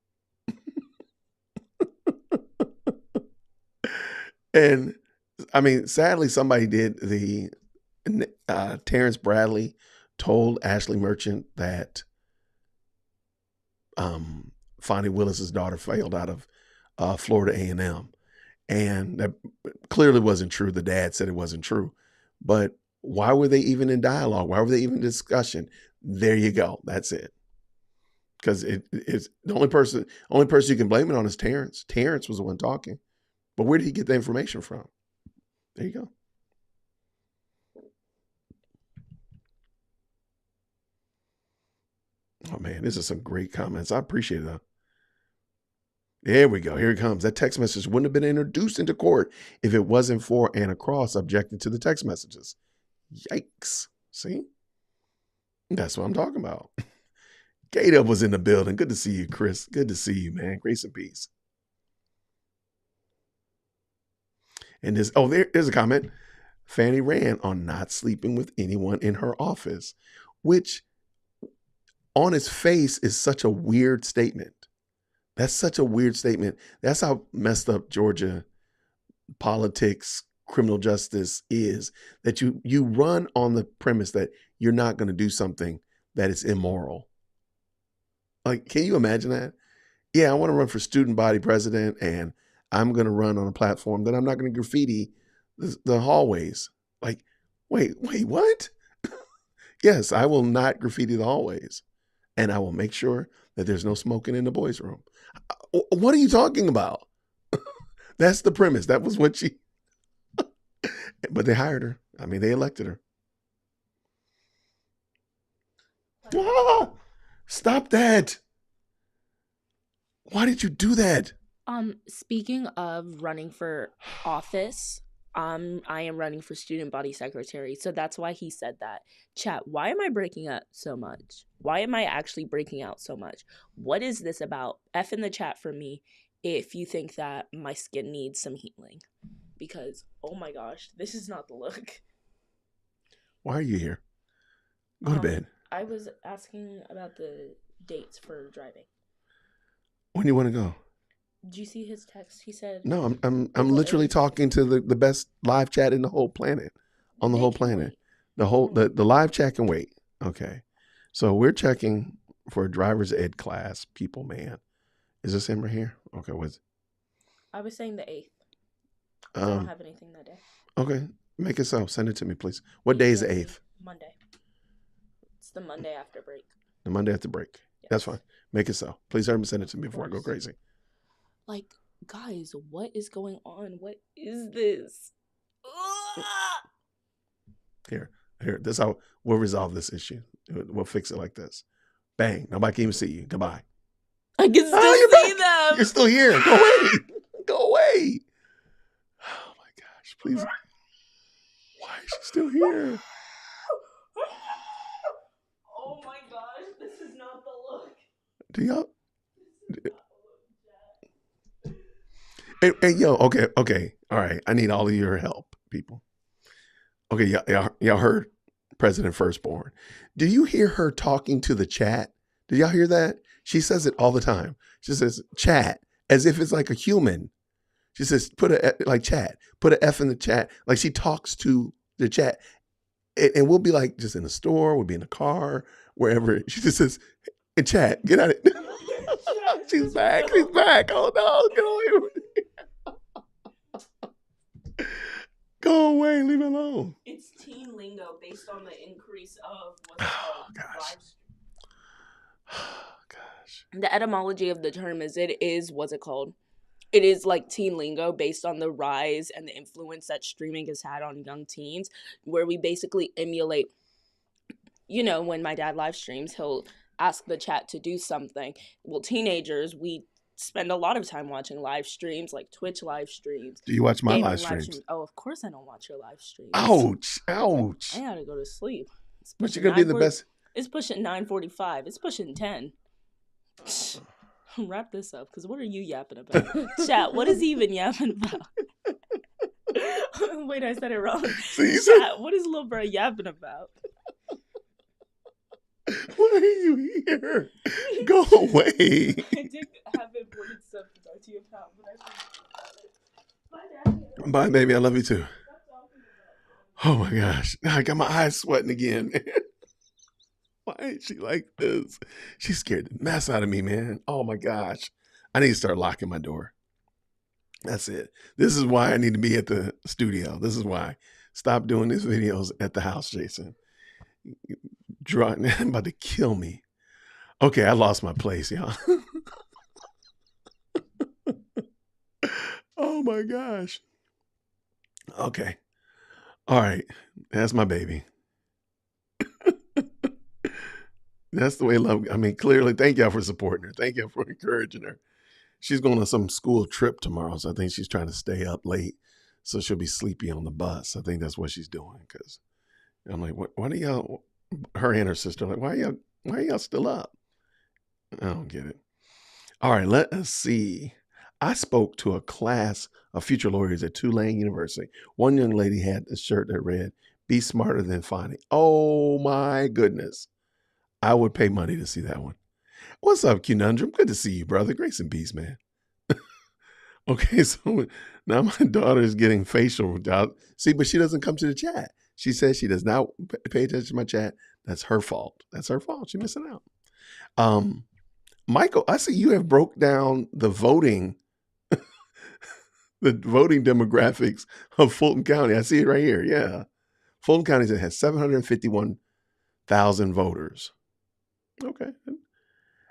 And I mean, sadly, somebody did. Terrence Bradley told Ashley Merchant that Fonnie Willis's daughter failed out of Florida A&M. And that clearly wasn't true. The dad said it wasn't true. But why were they even in dialogue? Why were they even in discussion? There you go. That's it. Because it's the only person you can blame it on is Terrence. Terrence was the one talking. But where did he get the information from? There you go. Oh, man, this is some great comments. I appreciate that. There we go. Here it comes. That text message wouldn't have been introduced into court if it wasn't for Anna Cross objecting to the text messages. Yikes. See? That's what I'm talking about. K-Dub was in the building. Good to see you, Chris. Good to see you, man. Grace and peace. And there's a comment. Fanny ran on not sleeping with anyone in her office, which on its face is such a weird statement. That's such a weird statement. That's how messed up Georgia politics, criminal justice is, that you run on the premise that you're not going to do something that is immoral. Like, can you imagine that? Yeah, I want to run for student body president, and I'm going to run on a platform that I'm not going to graffiti the hallways. Like, wait, what? Yes, I will not graffiti the hallways. And I will make sure that there's no smoking in the boys' room. What are you talking about? That's the premise. That was what she... But they hired her. I mean, they elected her. Ah, stop that. Why did you do that? Speaking of running for office, I am running for student body secretary, so that's why he said that. Chat, why am I breaking up so much? Why am I actually breaking out so much? What is this about? F in the chat for me if you think that my skin needs some healing. Because, oh my gosh, this is not the look. Why are you here? Go to bed. I was asking about the dates for driving. When do you want to go? Did you see his text? He said... No, I'm literally talking to the best live chat in the whole planet. On the whole planet. The live chat can wait. Okay. So we're checking for a driver's ed class, people, man. Is this him right here? Okay, what's... I was saying the 8th. I don't have anything that day. Okay. Make it so. Send it to me, please. What day is the 8th? Monday. It's the Monday after break. The Monday after break. Yes. That's fine. Make it so. Please send it to me before I go crazy. Like, guys, what is going on? What is this? Here. This how we'll resolve this issue. We'll fix it like this. Bang. Nobody can even see you. Goodbye. I can still see them. You're still here. Go away. Go away. Oh my gosh. Please. Why is she still here? Oh my gosh. This is not the look. Do y'all? Hey, yo, okay. All right. I need all of your help, people. Okay, y'all heard President Firstborn. Do you hear her talking to the chat? Did y'all hear that? She says it all the time. She says chat as if it's like a human. She says put an F in the chat. Like she talks to the chat. And we'll be like just in the store, we'll be in the car, wherever. She just says, hey, chat, get out of it. She's back. Oh no, get away from me. Go away, leave it alone. It's teen lingo based on the increase of Oh gosh. the etymology of the term is what's it called? It is like teen lingo based on the rise and the influence that streaming has had on young teens, where we basically emulate, when my dad live streams, he'll ask the chat to do something. Well, teenagers, we spend a lot of time watching live streams, like Twitch live streams, Do you watch my live gaming streams? Oh, of course I don't watch your live streams. Ouch. Ouch. I gotta go to sleep. But you're going to be the best. It's pushing 9:45. It's pushing 10. Wrap this up, because what are you yapping about? Chat, what is he even yapping about? Wait, I said it wrong. So you Chat, what is Lil Bro yapping about? Why are you here? Go away. I did have important stuff to talk to you about, but I forgot. Bye, baby. I love you too. Oh my gosh. I got my eyes sweating again, man. Why ain't she like this? She scared the mess out of me, man. Oh my gosh. I need to start locking my door. That's it. This is why I need to be at the studio. This is why. Stop doing these videos at the house, Jason. I'm about to kill me. Okay, I lost my place, y'all. Oh my gosh. Okay. All right. That's my baby. That's the way love. I mean, clearly, thank y'all for supporting her. Thank y'all for encouraging her. She's going on some school trip tomorrow, so I think she's trying to stay up late so she'll be sleepy on the bus. I think that's what she's doing. Because I'm like, why do y'all? Her and her sister are like, why are y'all still up? I don't get it. All right, let us see. I spoke to a class of future lawyers at Tulane University. One young lady had a shirt that read, "Be smarter than Fani." Oh my goodness. I would pay money to see that one. What's up, Conundrum? Good to see you, brother. Grace and peace, man. Okay, so now my daughter is getting facial. See, but she doesn't come to the chat. She says she does not pay attention to my chat. That's her fault. That's her fault. She's missing out. Michael, I see you have broke down the voting demographics of Fulton County. I see it right here. Yeah. Fulton County has 751,000 voters. Okay.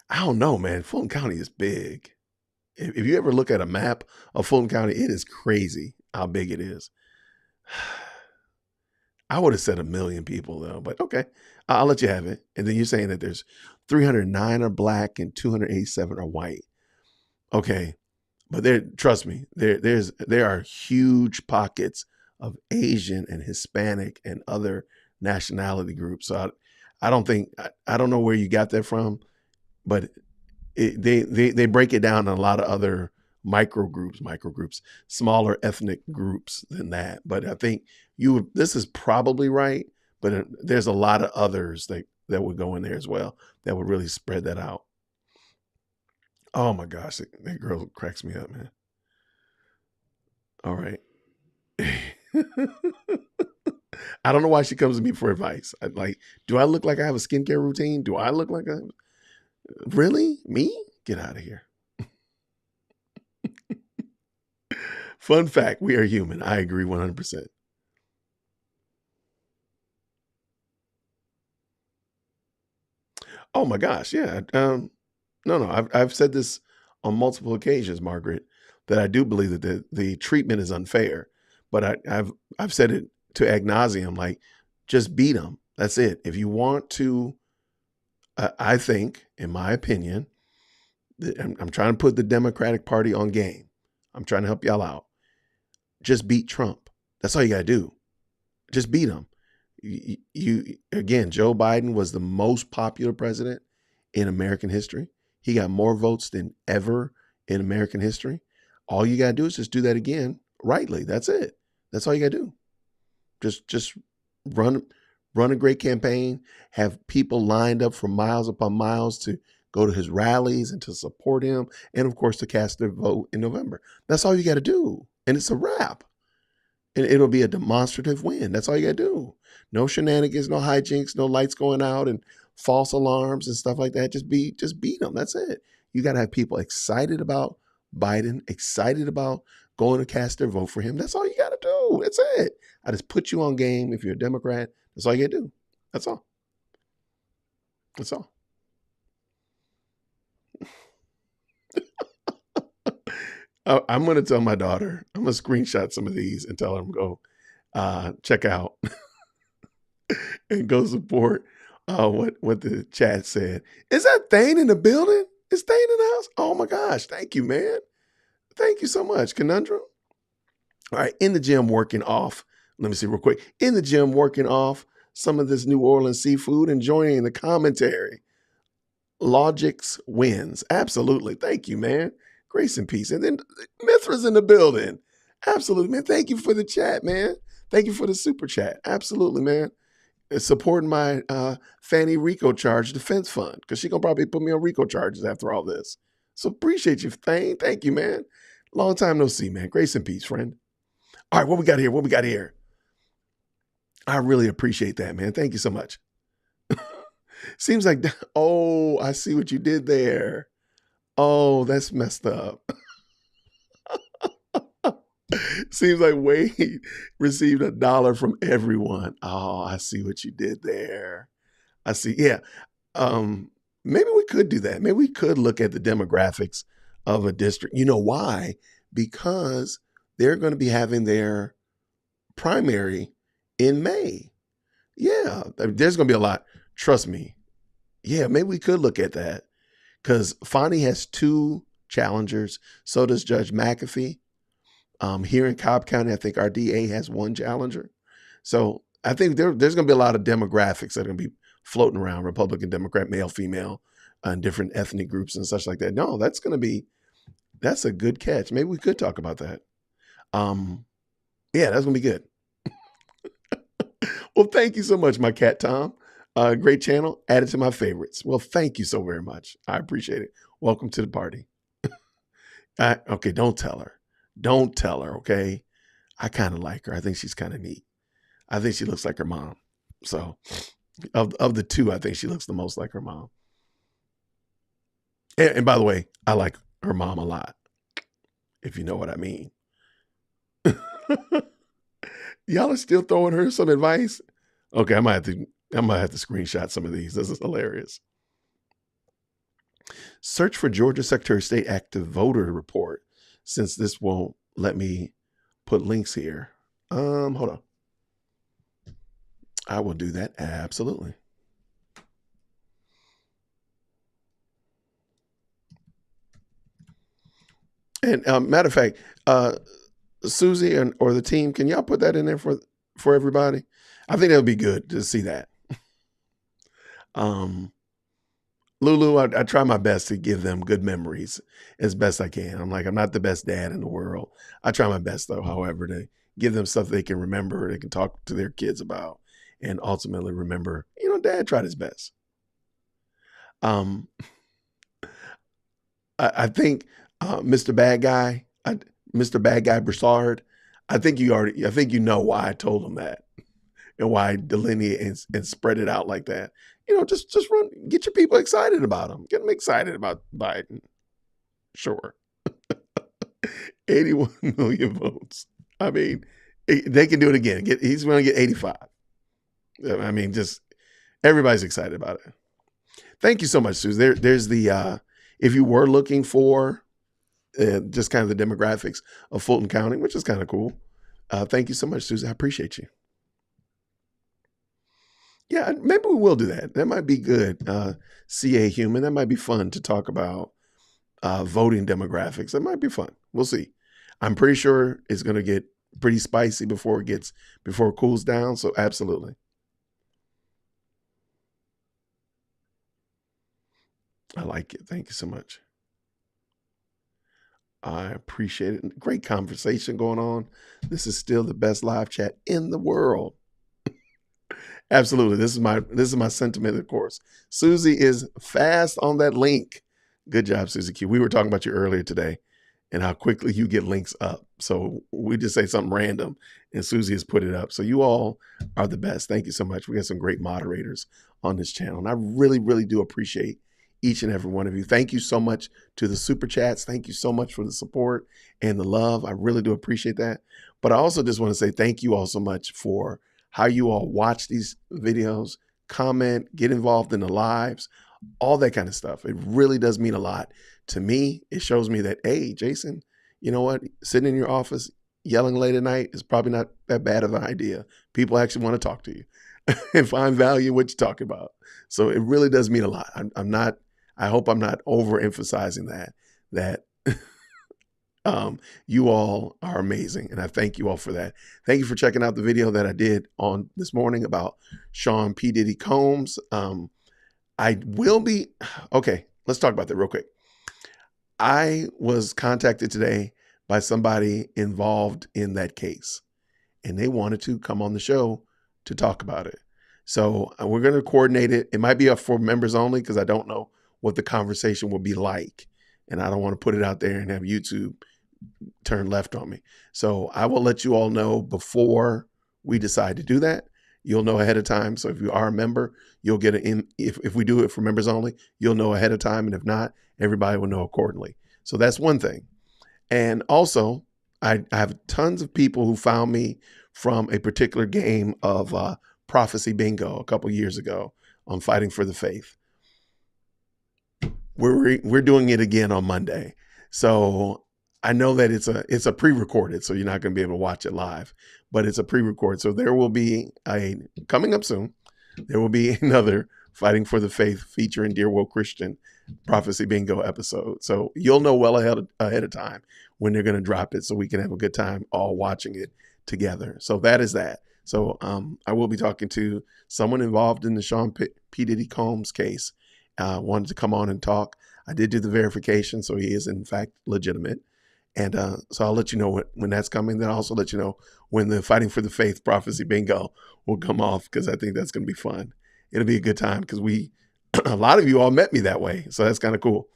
I don't know, man. Fulton County is big. If you ever look at a map of Fulton County, it is crazy how big it is. I would have said 1 million people, though, but okay. I'll let you have it. And then you're saying that there's 309 are black and 287 are white. Okay. But trust me, there are huge pockets of Asian and Hispanic and other nationality groups. So I don't know where you got that from, but they break it down in a lot of other micro groups, smaller ethnic groups than that. But I think this is probably right, but there's a lot of others that would go in there as well that would really spread that out. Oh my gosh, that girl cracks me up, man. All right. I don't know why she comes to me for advice. Do I look like I have a skincare routine? Do I look like really? Me? Get out of here. Fun fact, we are human. I agree 100%. Oh my gosh, yeah. No. I've said this on multiple occasions, Margaret, that I do believe that the treatment is unfair. But I've said it to ad nauseum, like, just beat them. That's it. If you want to, I think, in my opinion, I'm trying to put the Democratic Party on game. I'm trying to help y'all out. Just beat Trump. That's all you got to do. Just beat him. Again, Joe Biden was the most popular president in American history. He got more votes than ever in American history. All you got to do is just do that again rightly. That's it. That's all you got to do. Just run a great campaign, have people lined up for miles upon miles to go to his rallies and to support him, and of course to cast their vote in November. That's all you got to do. And it's a wrap. And it'll be a demonstrative win. That's all you got to do. No shenanigans, no hijinks, no lights going out and false alarms and stuff like that. Just beat them. That's it. You got to have people excited about Biden, excited about going to cast their vote for him. That's all you got to do. That's it. I just put you on game. If you're a Democrat, that's all you got to do. That's all. That's all. I'm going to tell my daughter, I'm going to screenshot some of these and tell her to go check out and go support what the chat said. Is that Thane in the building? Is Thane in the house? Oh my gosh. Thank you, man. Thank you so much, Conundrum. All right, in the gym working off. Let me see real quick. In the gym working off some of this New Orleans seafood and joining the commentary. Logix wins. Absolutely. Thank you, man. Grace and peace. And then Mithra's in the building. Absolutely, man. Thank you for the chat, man. Thank you for the super chat. Absolutely, man. It's supporting my Fannie Rico charge defense fund because she's going to probably put me on Rico charges after all this. So appreciate you, Thane. Thank you, man. Long time no see, man. Grace and peace, friend. All right, what we got here? What we got here? I really appreciate that, man. Thank you so much. Seems like, oh, I see what you did there. Oh, that's messed up. Seems like Wade received $1 from everyone. Oh, I see what you did there. I see. Yeah. Maybe we could do that. Maybe we could look at the demographics of a district. You know why? Because they're going to be having their primary in May. Yeah. There's going to be a lot. Trust me. Yeah, maybe we could look at that. Because Fani has 2 challengers. So does Judge McAfee. Here in Cobb County, I think our DA has 1 challenger. So I think there's going to be a lot of demographics that are going to be floating around, Republican, Democrat, male, female, and different ethnic groups and such like that. No, that's a good catch. Maybe we could talk about that. Yeah, that's going to be good. Well, thank you so much, my cat Tom. Great channel. Added to my favorites. Well, thank you so very much. I appreciate it. Welcome to the party. Okay, don't tell her. Don't tell her, okay? I kind of like her. I think she's kind of neat. I think she looks like her mom. So of the 2, I think she looks the most like her mom. And by the way, I like her mom a lot, if you know what I mean. Y'all are still throwing her some advice? Okay, I might have to screenshot some of these. This is hilarious. Search for Georgia Secretary of State active voter report. Since this won't let me put links here. Hold on. I will do that. Absolutely. And matter of fact, Susie or the team, can y'all put that in there for everybody? I think that would be good to see that. Lulu, I try my best to give them good memories as best I can. I'm not the best dad in the world. I try my best, though, however, to give them stuff they can remember, they can talk to their kids about, and ultimately remember, Dad tried his best. I think Mr. Bad Guy Broussard, I think you know why I told him that and why I delineate and spread it out like that. Just get your people excited about him. Get them excited about Biden. Sure. 81 million votes. I mean, they can do it again. He's going to get 85. I mean, just everybody's excited about it. Thank you so much, Susan. There's the, if you were looking for just kind of the demographics of Fulton County, which is kind of cool. Thank you so much, Susan. I appreciate you. Yeah, maybe we will do that. That might be good. CA Human, that might be fun to talk about voting demographics. That might be fun. We'll see. I'm pretty sure it's going to get pretty spicy before it cools down. So absolutely. I like it. Thank you so much. I appreciate it. Great conversation going on. This is still the best live chat in the world. Absolutely. This is my sentiment, of course. Susie is fast on that link. Good job, Susie Q. We were talking about you earlier today and how quickly you get links up. So we just say something random and Susie has put it up. So you all are the best. Thank you so much. We got some great moderators on this channel. And I really, really do appreciate each and every one of you. Thank you so much to the super chats. Thank you so much for the support and the love. I really do appreciate that. But I also just want to say thank you all so much for how you all watch these videos, comment, get involved in the lives, all that kind of stuff. It really does mean a lot to me. It shows me that, hey, Jason, you know what? Sitting in your office yelling late at night is probably not that bad of an idea. People actually want to talk to you and find value in what you're talking about. So it really does mean a lot. I hope I'm not overemphasizing that you all are amazing. And I thank you all for that. Thank you for checking out the video that I did on this morning about Sean P. Diddy Combs. Okay, let's talk about that real quick. I was contacted today by somebody involved in that case, and they wanted to come on the show to talk about it. So we're going to coordinate it. It might be for members only because I don't know what the conversation will be like, and I don't want to put it out there and have YouTube turn left on me. So I will let you all know before we decide to do that. You'll know ahead of time. So if you are a member, you'll get it in. If we do it for members only, you'll know ahead of time. And if not, everybody will know accordingly. So that's one thing. And also, I have tons of people who found me from a particular game of prophecy bingo a couple years ago on Fighting for the Faith. We're doing it again on Monday. So I know that it's a pre-recorded, so you're not going to be able to watch it live, but it's a pre-record. So there will be coming up soon, there will be another Fighting for the Faith featuring Dear Woke Christian prophecy bingo episode. So you'll know well ahead of time when they're going to drop it, so we can have a good time all watching it together. So that is that. So I will be talking to someone involved in the Sean P. Diddy Combs case. Wanted to come on and talk. I did do the verification, so he is in fact legitimate. And so I'll let you know when that's coming. Then I'll also let you know when the Fighting for the Faith prophecy bingo will come off, because I think that's going to be fun. It'll be a good time because a lot of you all met me that way. So that's kind of cool.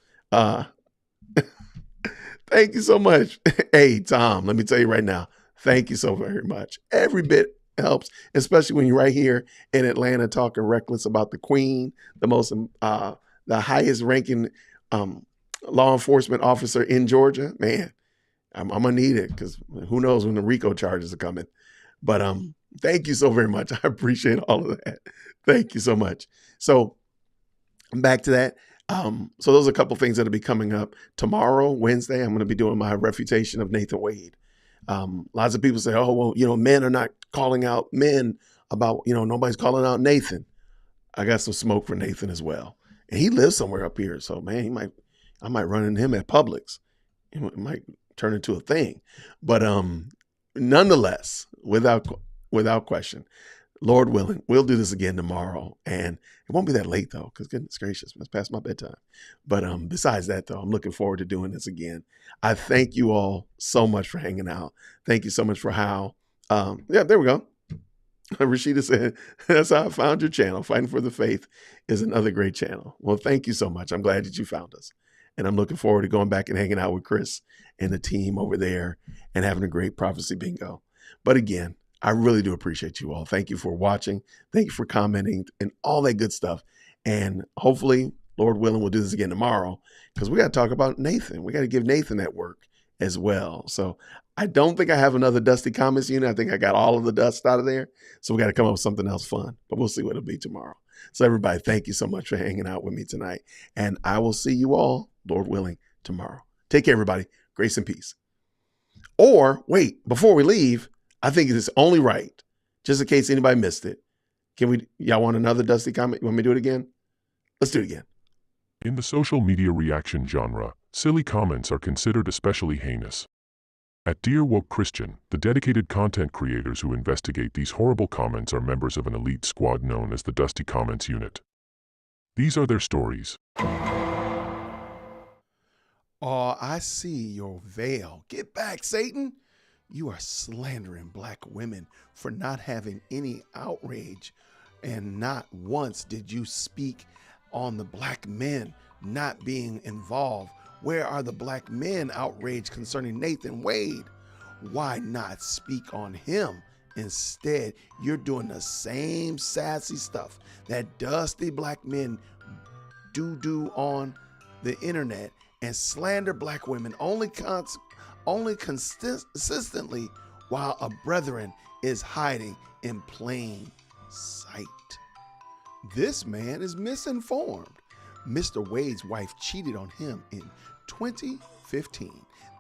Thank you so much. Hey, Tom, let me tell you right now, thank you so very much. Every bit helps, especially when you're right here in Atlanta talking reckless about the Queen, the highest ranking law enforcement officer in Georgia. Man, I'm gonna need it, because who knows when the RICO charges are coming. But thank you so very much. I appreciate all of that. Thank you so much. So back to that. So those are a couple things that'll be coming up tomorrow, Wednesday. I'm going to be doing my refutation of Nathan Wade. Lots of people say, oh, well, men are not calling out men about, nobody's calling out Nathan. I got some smoke for Nathan as well. And he lives somewhere up here. So, man, I might run into him at Publix. It might turn into a thing. But nonetheless, without question, Lord willing, we'll do this again tomorrow. And it won't be that late, though, because goodness gracious, it's past my bedtime. But besides that, though, I'm looking forward to doing this again. I thank you all so much for hanging out. Thank you so much for how, there we go. Rashida said, that's how I found your channel. Fighting for the Faith is another great channel. Well, thank you so much. I'm glad that you found us. And I'm looking forward to going back and hanging out with Chris and the team over there and having a great prophecy bingo. But again, I really do appreciate you all. Thank you for watching. Thank you for commenting and all that good stuff. And hopefully, Lord willing, we'll do this again tomorrow, because we got to talk about Nathan. We got to give Nathan that work as well. So I don't think I have another Dusty Comments unit. I think I got all of the dust out of there. So we got to come up with something else fun, but we'll see what it'll be tomorrow. So everybody, thank you so much for hanging out with me tonight. And I will see you all, Lord willing, tomorrow. Take care, everybody. Grace and peace. Or wait, before we leave, I think it is only right, just in case anybody missed it. Y'all want another Dusty comment? You want me to do it again? Let's do it again. In the social media reaction genre, silly comments are considered especially heinous. At Dear Woke Christian, the dedicated content creators who investigate these horrible comments are members of an elite squad known as the Dusty Comments Unit. These are their stories. Oh, I see your veil. Get back, Satan. You are slandering black women for not having any outrage, and not once did you speak on the black men not being involved. Where are the black men outraged concerning Nathan Wade? Why not speak on him? Instead, you're doing the same sassy stuff that dusty black men do on the internet and slander black women only consistently, while a brethren is hiding in plain sight. This man is misinformed. Mr. Wade's wife cheated on him in 2015.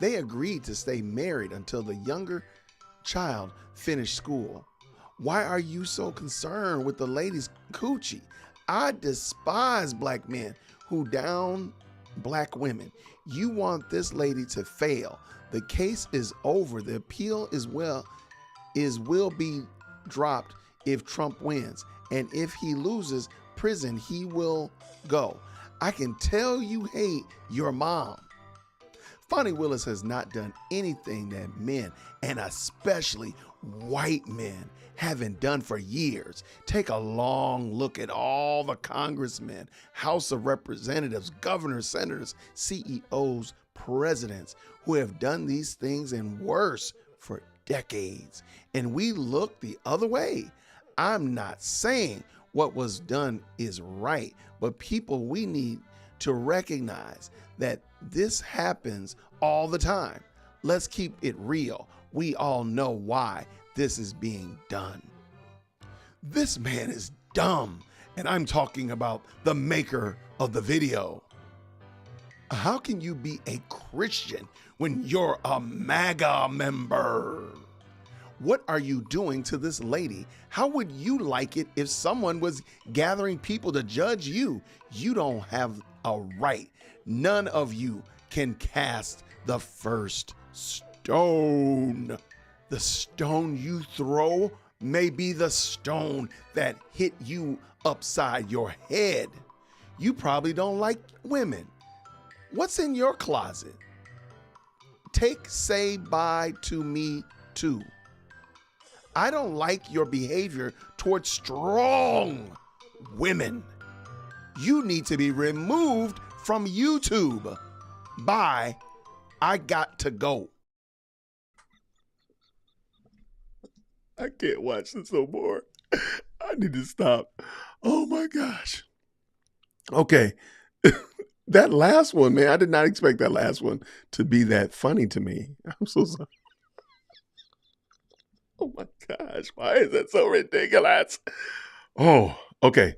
They agreed to stay married until the younger child finished school. Why are you so concerned with the lady's coochie? I despise black men who down black women. You want this lady to fail. The case is over. The appeal will be dropped if Trump wins. And if he loses, prison he will go. I can tell you hate your mom. Fani Willis has not done anything that men, and especially white men, haven't done for years. Take a long look at all the congressmen, House of Representatives, governors, senators, CEOs, presidents who have done these things and worse for decades. And we look the other way. I'm not saying what was done is right, but people, we need to recognize that this happens all the time. Let's keep it real. We all know why this is being done. This man is dumb, and I'm talking about the maker of the video. How can you be a Christian when you're a MAGA member? What are you doing to this lady? How would you like it if someone was gathering people to judge you? You don't have a right. None of you can cast the first stone. The stone you throw may be the stone that hit you upside your head. You probably don't like women. What's in your closet? Say bye to me too. I don't like your behavior towards strong women. You need to be removed from YouTube. Bye. I got to go. I can't watch this no more. I need to stop. Oh my gosh. Okay. That last one, man, I did not expect that last one to be that funny to me. I'm so sorry. Oh my gosh. Why is that so ridiculous? Oh, okay.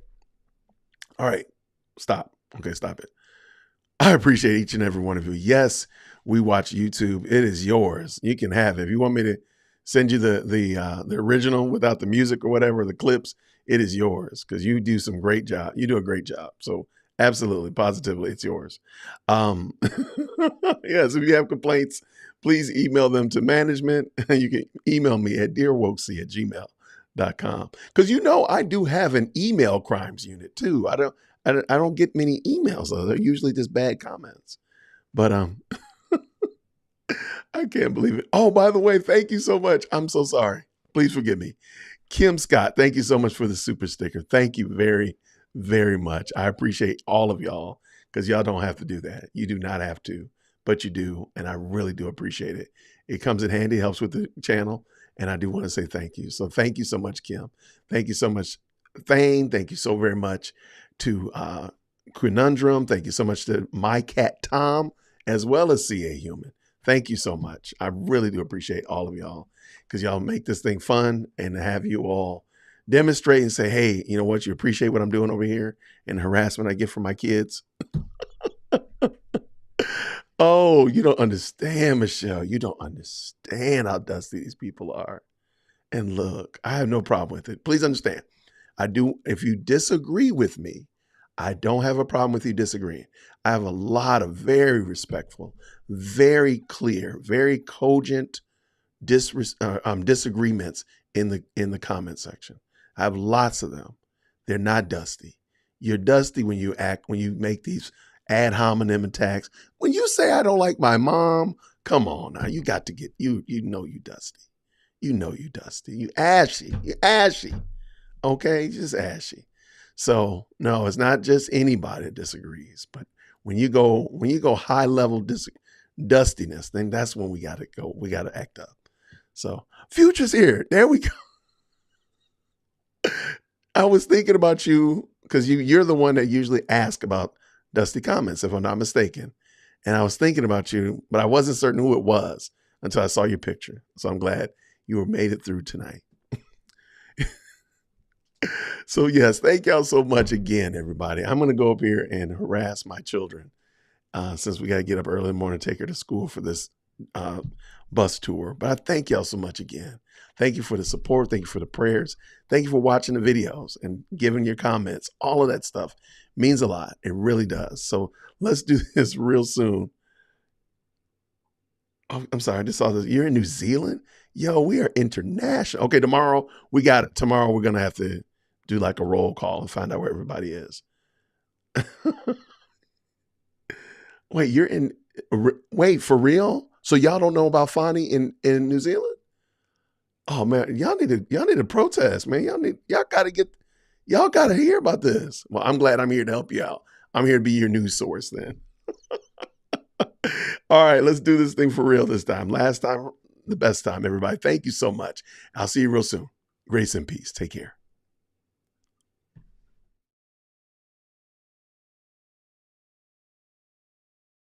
All right. Stop. Okay, stop it. I appreciate each and every one of you. Yes, we watch YouTube. It is yours. You can have it. If you want me to send you the original without the music or whatever, the clips, it is yours because you do some great job. You do a great job. So absolutely, positively, it's yours. Yes, if you have complaints, please email them to management. You can email me at dearwokesy@gmail.com. Because I do have an email crimes unit too. I don't get many emails. Though. They're usually just bad comments. But I can't believe it. Oh, by the way, thank you so much. I'm so sorry. Please forgive me. Kim Scott, thank you so much for the super sticker. Thank you very, very much. I appreciate all of y'all because y'all don't have to do that. You do not have to, but you do. And I really do appreciate it. It comes in handy, helps with the channel. And I do want to say thank you. So thank you so much, Kim. Thank you so much, Thane. Thank you so very much to Conundrum. Thank you so much to my cat, Tom, as well as CA Human. Thank you so much. I really do appreciate all of y'all because y'all make this thing fun and to have you all demonstrate and say, hey, you know what? You appreciate what I'm doing over here and the harassment I get from my kids. Oh, you don't understand, Michelle. You don't understand how dusty these people are. And look, I have no problem with it. Please understand. I do. If you disagree with me, I don't have a problem with you disagreeing. I have a lot of very respectful, very clear, very cogent disagreements in the comment section. I have lots of them. They're not dusty. You're dusty when you make these ad hominem attacks. When you say I don't like my mom, come on now. You got to get you know you dusty. You know you dusty. You ashy. You're ashy. Okay, just ashy. So no, it's not just anybody that disagrees, but when you go high level dustiness, then that's when we gotta go. We gotta act up. So Future's here. There we go. I was thinking about you because you're the one that usually asks about dusty comments, if I'm not mistaken. And I was thinking about you, but I wasn't certain who it was until I saw your picture. So I'm glad you made it through tonight. So yes, thank y'all so much again, everybody. I'm going to go up here and harass my children since we got to get up early in the morning to take her to school for this bus tour. But I thank y'all so much again. Thank you for the support. Thank you for the prayers. Thank you for watching the videos and giving your comments. All of that stuff means a lot. It really does. So let's do this real soon. Oh, I'm sorry. I just saw this. You're in New Zealand? Yo, we are international. Okay, tomorrow we got it. Tomorrow we're going to have to do like a roll call and find out where everybody is. Wait, you're in, wait, for real? So y'all don't know about Fani in New Zealand? Oh man, y'all need to protest, man. Y'all gotta hear about this. Well, I'm glad I'm here to help you out. I'm here to be your news source then. All right, let's do this thing for real this time. Last time, the best time, everybody. Thank you so much. I'll see you real soon. Grace and peace. Take care.